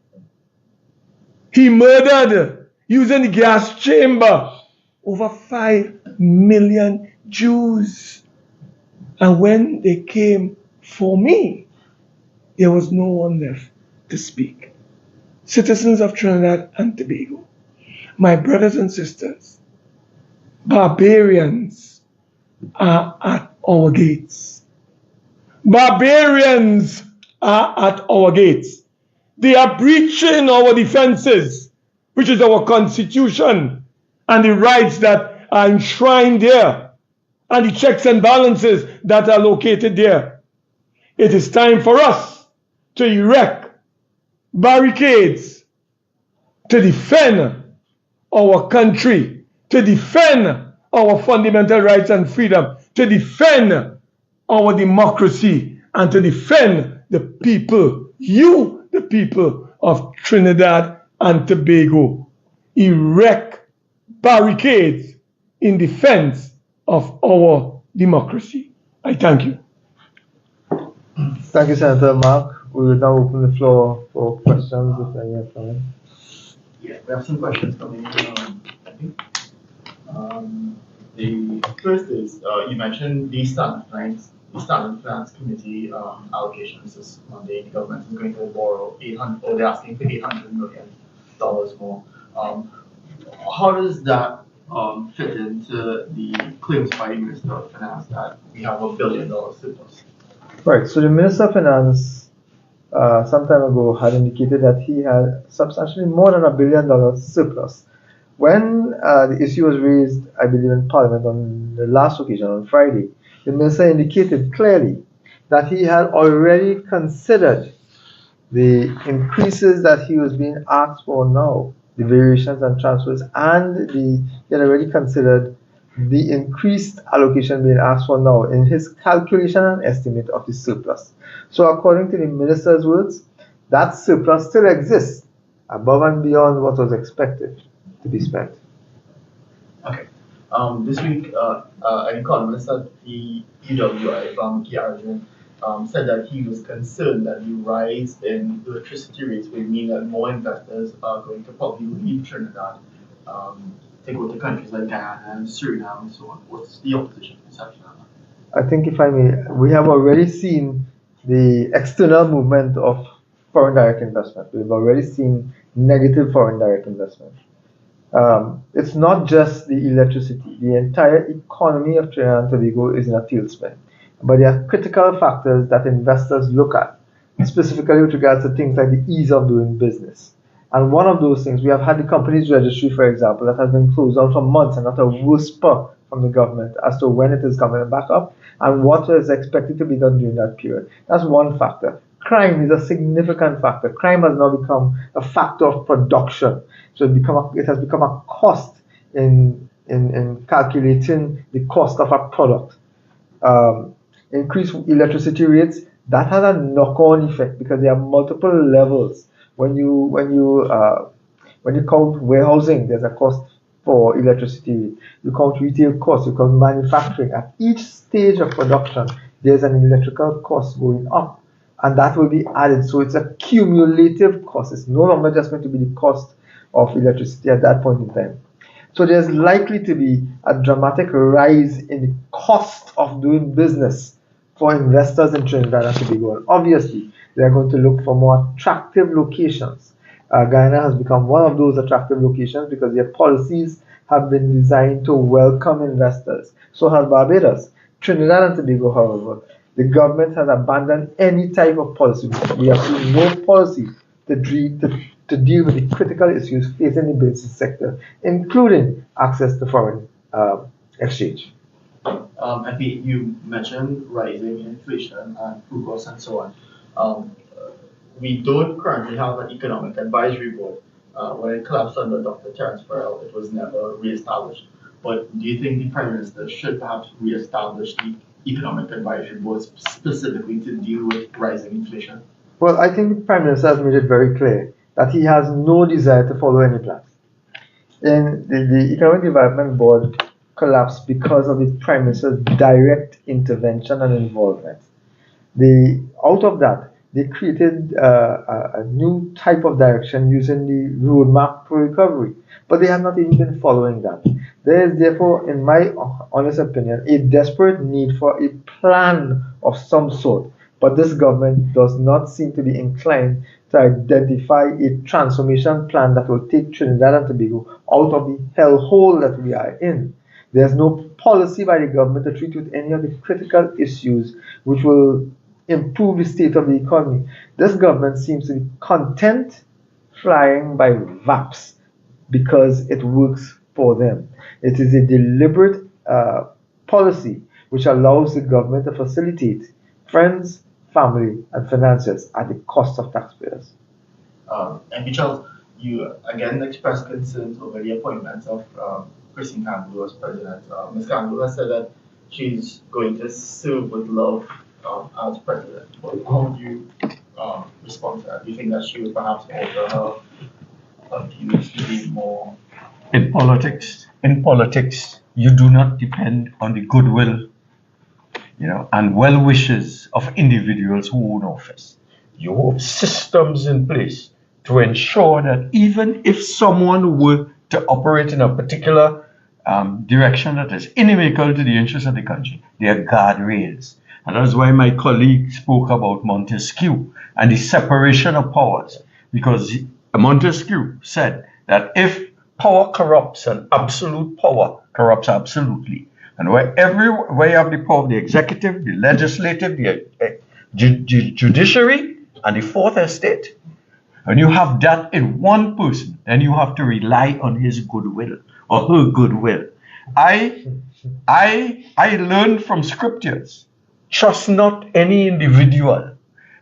He murdered, using the gas chamber, over 5 million Jews. And when they came for me, there was no one left to speak." Citizens of Trinidad and Tobago, my brothers and sisters, barbarians are at our gates. Barbarians are at our gates. They are breaching our defenses, which is our constitution, and the rights that are enshrined there and the checks and balances that are located there. It is time for us to erect barricades to defend our country, to defend our fundamental rights and freedom, to defend our democracy, and to defend the people, the people of Trinidad and Tobago. Erect barricades in defense of our democracy. I thank you. Thank you, Senator Mark. We will now open the floor for questions, if any are coming. Yeah, we have some questions coming in. I think. The first is you mentioned the Standard Finance Committee allocations this Monday. The government is going to borrow 800, or they're asking for $800 million more. How does that fit into the claims by the Minister of Finance that we have $1 billion surplus? Right. So the Minister of Finance some time ago had indicated that he had substantially more than $1 billion surplus. When the issue was raised, I believe, in Parliament on the last occasion, on Friday, the Minister indicated clearly that he had already considered the increases that he was being asked for now, the variations and transfers, and he had already considered the increased allocation being asked for now in his calculation and estimate of the surplus. So according to the Minister's words, that surplus still exists above and beyond what was expected to be spent. Okay. This week, an economist at the UWI, Arjun, said that he was concerned that the rise in electricity rates will mean that more investors are going to probably leave Trinidad to go to countries like Guyana and Suriname and so on. What's the opposition perception on that? I think, if I may, we have already seen the external movement of foreign direct investment. We've already seen negative foreign direct investment. It's not just the electricity. The entire economy of Trinidad and Tobago is in a tailspin. But there are critical factors that investors look at, specifically with regards to things like the ease of doing business. And one of those things, we have had the company's registry, for example, that has been closed down for months and not a whisper from the government as to when it is coming back up and what is expected to be done during that period. That's one factor. Crime is a significant factor. Crime has now become a factor of production. So it has become a cost in calculating the cost of a product. Increased electricity rates, that has a knock-on effect because there are multiple levels. When you count warehousing, there's a cost for electricity. You count retail costs, you count manufacturing. At each stage of production, there's an electrical cost going up, and that will be added. So it's a cumulative cost. It's no longer just going to be the cost of electricity at that point in time. So there's likely to be a dramatic rise in the cost of doing business for investors in Trinidad and Tobago. And obviously, they're going to look for more attractive locations. Guyana has become one of those attractive locations because their policies have been designed to welcome investors. So has Barbados. Trinidad and Tobago, however, the government has abandoned any type of policy. We have seen no policy to deal with the critical issues facing the business sector, including access to foreign exchange. You mentioned rising inflation and food costs and so on. We don't currently have an economic advisory board. When it collapsed under Dr. Terence Farrell, it was never reestablished. But do you think the Prime Minister should perhaps reestablish the economic advisory board specifically to deal with rising inflation? Well, I think the Prime Minister has made it very clear that he has no desire to follow any plans. And the Economic Development Board collapsed because of the Prime Minister's direct intervention and involvement. Out of that, they created a new type of direction using the roadmap for recovery, but they have not even been following that. There is therefore, in my honest opinion, a desperate need for a plan of some sort, but this government does not seem to be inclined to identify a transformation plan that will take Trinidad and Tobago out of the hellhole that we are in. There's no policy by the government to treat with any of the critical issues which will improve the state of the economy. This government seems to be content flying by VAPs because it works for them. It is a deliberate policy which allows the government to facilitate friends, family, and financiers at the cost of taxpayers. And Charles, you again expressed concerns over the appointments of Christine Tancoo as president. Ms. Tancoo has said that she's going to serve with love as president. But how would you respond to that? Do you think that she would perhaps alter her views to be more? In politics, you do not depend on the goodwill, and well wishes of individuals who own office. You have systems in place to ensure that even if someone were to operate in a particular direction that is inimical to the interests of the country, there are guardrails. And that's why my colleague spoke about Montesquieu and the separation of powers, because Montesquieu said that if power corrupts and absolute power corrupts absolutely, and where you have the power of the executive, the legislative, the judiciary, and the fourth estate, and you have that in one person, then you have to rely on his goodwill or her goodwill. I learned from scriptures, trust not any individual,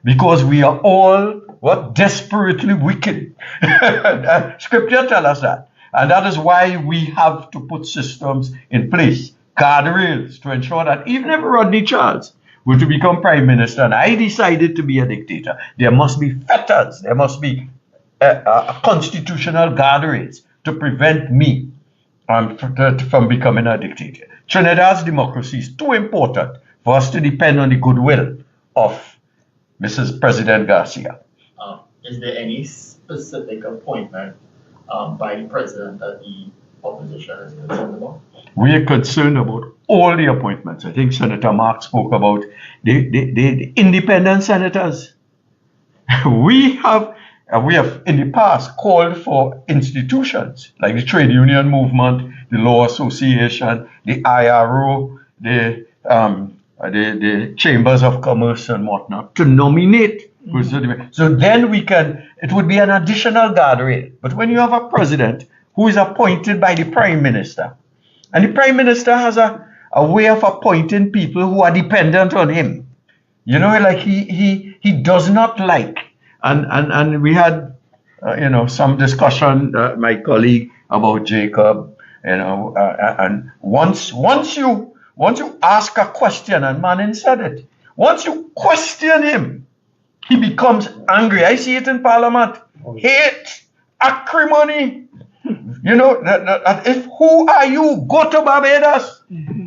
because we are all desperately wicked. Scripture tells us that. And that is why we have to put systems in place, guardrails, to ensure that even if Rodney Charles were to become prime minister and I decided to be a dictator, there must be fetters, there must be a constitutional guardrails to prevent me from becoming a dictator. Trinidad's democracy is too important for us to depend on the goodwill of Mrs. President Garcia. Is there any specific appointment by the president that the opposition is concerned about? We are concerned about all the appointments. I think Senator Mark spoke about the independent senators. We have in the past called for institutions like the trade union movement, the law association, the IRO, the chambers of commerce and whatnot to nominate. So then it would be an additional guardrail. But when you have a president who is appointed by the prime minister, and the prime minister has a way of appointing people who are dependent on him, like he does not like. And we had, some discussion, my colleague, about Jacob, and once you ask a question, and Manin said it, once you question him, he becomes angry. I see it in Parliament. Hate, acrimony. If who are you? Go to Barbados.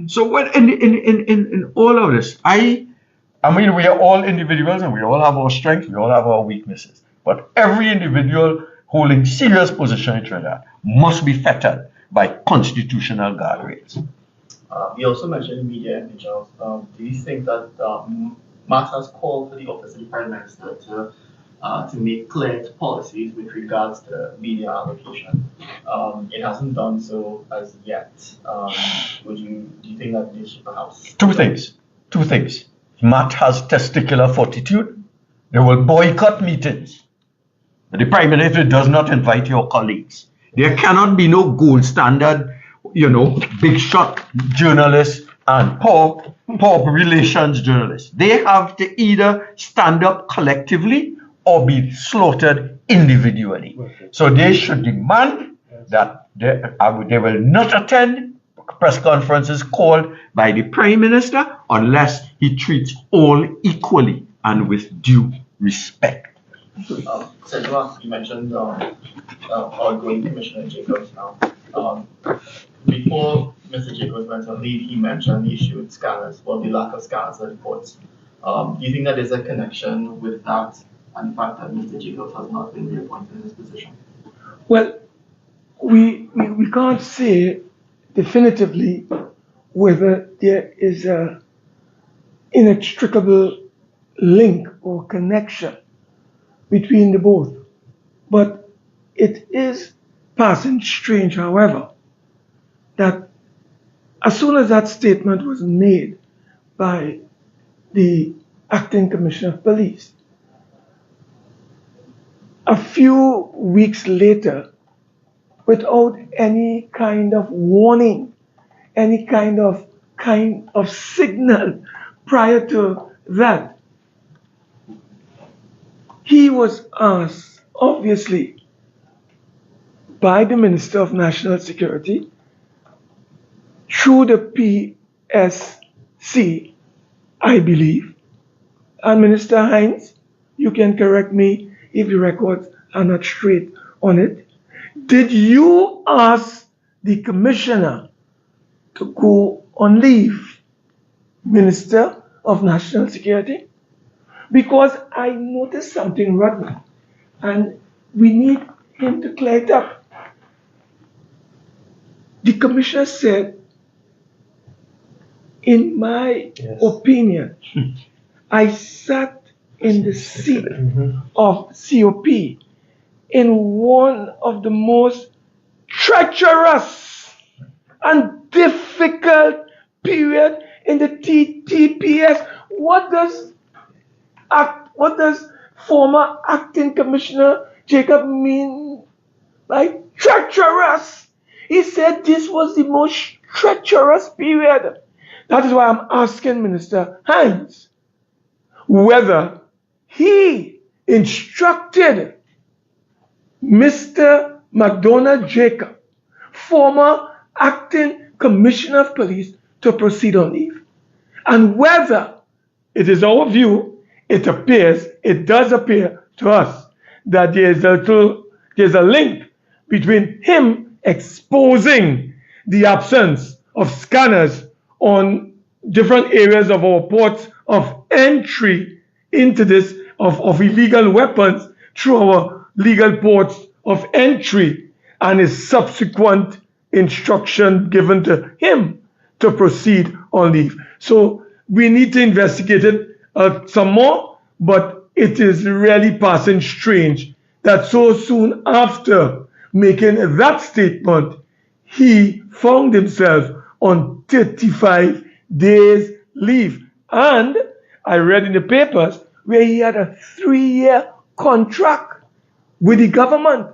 So when in all of this, I mean, we are all individuals and we all have our strengths, we all have our weaknesses. But every individual holding serious position in Trinidad must be fettered by constitutional guardrails. You also mentioned in media individuals. Do you think that Max has called for the office of the Prime Minister to make clear policies with regards to media allocation? It hasn't done so as yet. Do you think that this should perhaps? Two things. Matt has testicular fortitude. They will boycott meetings. The Prime Minister does not invite your colleagues. There cannot be no gold standard, big shot journalists and poor relations journalists. They have to either stand up collectively or be slaughtered individually. So they should demand that they will not attend press conferences called by the Prime Minister unless he treats all equally and with due respect. Senator, you mentioned outgoing Commissioner Jacobs now. Before Mr. Jacobs went on leave, he mentioned the issue with scanners, or the lack of scanners at the ports. Do you think that there's a connection with that and the fact that Mr. Jacobs has not been reappointed in his position? Well, we can't say definitively whether there is an inextricable link or connection between the both. But it is passing strange, however, that as soon as that statement was made by the acting commissioner of police, a few weeks later, without any kind of warning, any kind of signal prior to that. He was asked, obviously, by the Minister of National Security through the PSC, I believe. And Minister Hines, you can correct me if the records are not straight on it. Did you ask the commissioner to go on leave, Minister of National Security? Because I noticed something, Rodney, and we need him to clear it up. The commissioner said, in my opinion, I sat in the seat of COP in one of the most treacherous and difficult period in the TPS. What does former acting commissioner Jacob mean by treacherous? He said this was the most treacherous period. That is why I'm asking Minister Hines whether he instructed Mr. McDonald Jacob, former acting commissioner of police, to proceed on leave. And whether it is our view, it does appear to us that there's a link between him exposing the absence of scanners on different areas of our ports of entry into this of illegal weapons through our legal ports of entry, and his subsequent instruction given to him to proceed on leave. So we need to investigate it some more, but it is really passing strange that so soon after making that statement, he found himself on 35 days leave. And I read in the papers where he had a 3-year contract with the government,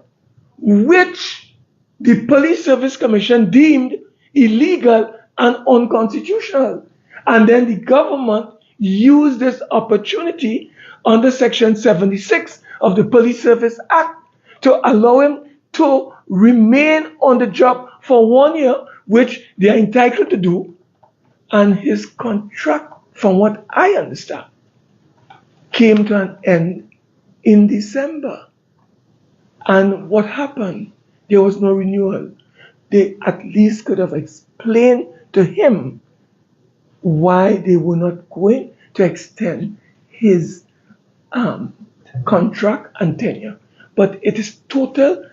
which the Police Service Commission deemed illegal and unconstitutional. And then the government used this opportunity under Section 76 of the Police Service Act to allow him to remain on the job for 1 year, which they are entitled to do. And his contract, from what I understand, came to an end in December. And what happened? There was no renewal. They at least could have explained to him why they were not going to extend his contract and tenure. But it is total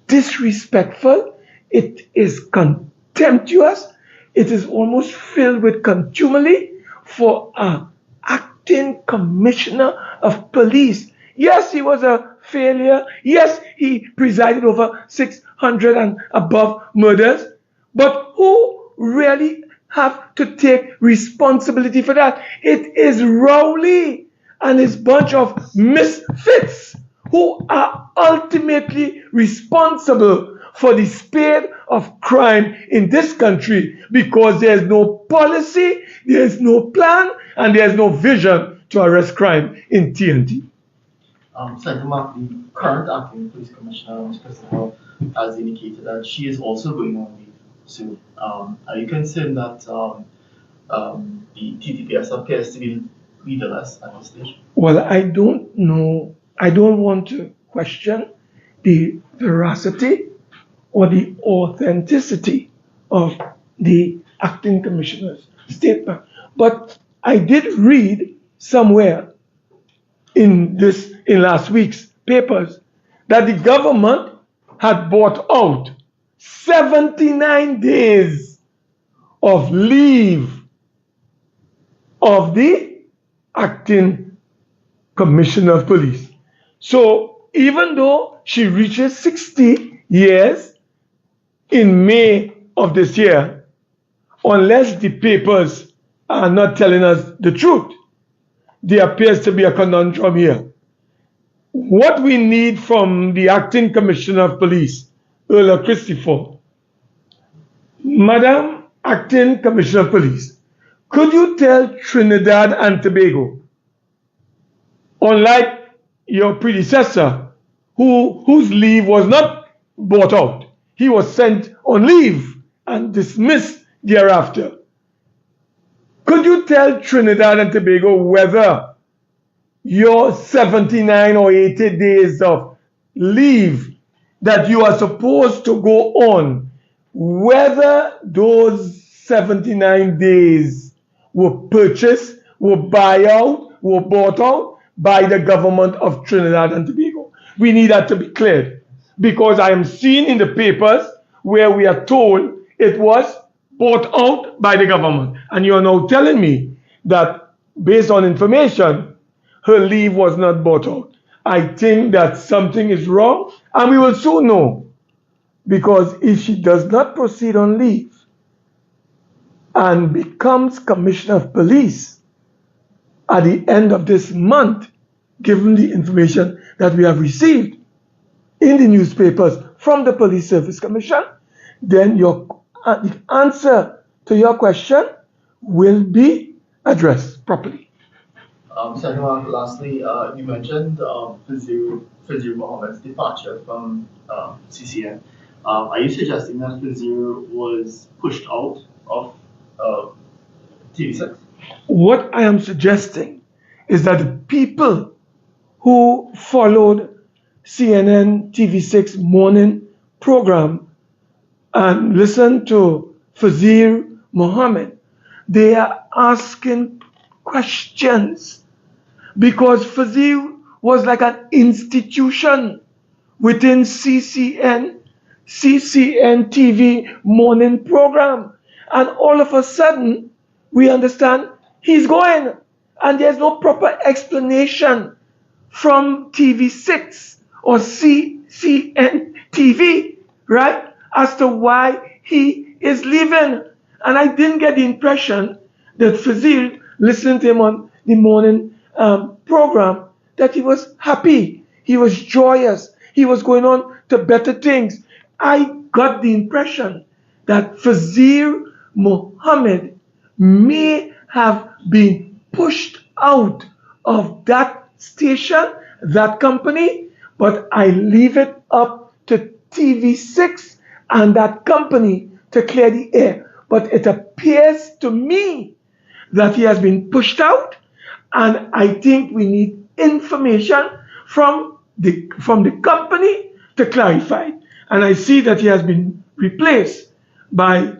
disrespectful. It is contemptuous. It is almost filled with contumely for an acting commissioner of police. Yes, he was a failure. Yes, he presided over 600 and above murders. But who really have to take responsibility for that? It is Rowley and his bunch of misfits who are ultimately responsible for the spate of crime in this country, because there's no policy, there's no plan, and there's no vision to arrest crime in TNT. Senator Mark, the current acting police commissioner, Ms. Christopher, has indicated that she is also going on leave soon. Are you concerned that the TTPS appears to be leaderless at this stage? Well, I don't know. I don't want to question the veracity or the authenticity of the acting commissioner's statement. But I did read somewhere in last week's papers that the government had bought out 79 days of leave of the acting commissioner of police. So even though she reaches 60 years in May of this year, unless the papers are not telling us the truth, there appears to be a conundrum here. What we need from the acting commissioner of police, Earl of Christopher. Madam Acting Commissioner of Police, could you tell Trinidad and Tobago, unlike your predecessor, whose leave was not bought out, he was sent on leave and dismissed thereafter. Could you tell Trinidad and Tobago whether your 79 or 80 days of leave that you are supposed to go on, whether those 79 days were purchased, were bought out by the government of Trinidad and Tobago? We need that to be cleared, because I am seeing in the papers where we are told it was bought out by the government, and you are now telling me that based on information, her leave was not bought out. I think that something is wrong, and we will soon know, because if she does not proceed on leave and becomes Commissioner of Police at the end of this month, given the information that we have received in the newspapers from the Police Service Commission, then the answer to your question will be addressed properly. Second one, lastly, you mentioned Fazir Mohammed's departure from CCN. Are you suggesting that Fazir was pushed out of TV6? What I am suggesting is that the people who followed CNN TV6 morning program and listened to Fazir Mohammed, they are asking questions, because Fazir was like an institution within CCN TV morning program, and all of a sudden we understand he's going, and there's no proper explanation from TV6 or CCN TV, right, as to why he is leaving. And I didn't get the impression that Fazir, listening to him on the morning program, that he was happy, he was joyous, he was going on to better things. I got the impression that Fazir Mohammed may have been pushed out of that station, that company, but I leave it up to TV6 and that company to clear the air. But it appears to me that he has been pushed out, and I think we need information from the company to clarify. And I see that he has been replaced by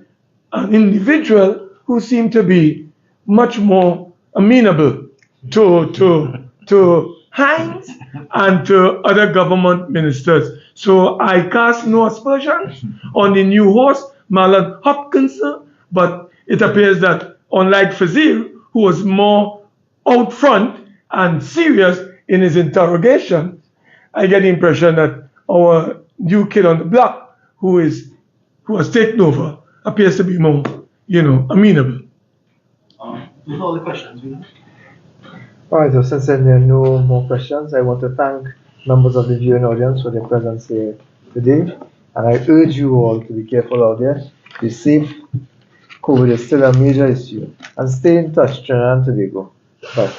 an individual who seemed to be much more amenable to Hines and to other government ministers. So I cast no aspersions on the new host, Marlon Hopkinson, but it appears that unlike Fazir, who was more out front and serious in his interrogation, I get the impression that our new kid on the block, who has taken over, appears to be more, amenable. Those are all the questions we have. All right, so since there are no more questions, I want to thank members of the viewing audience for their presence here today. And I urge you all to be careful out there. Be safe. COVID is still a major issue. And stay in touch, Trinidad and Tobago. Bye.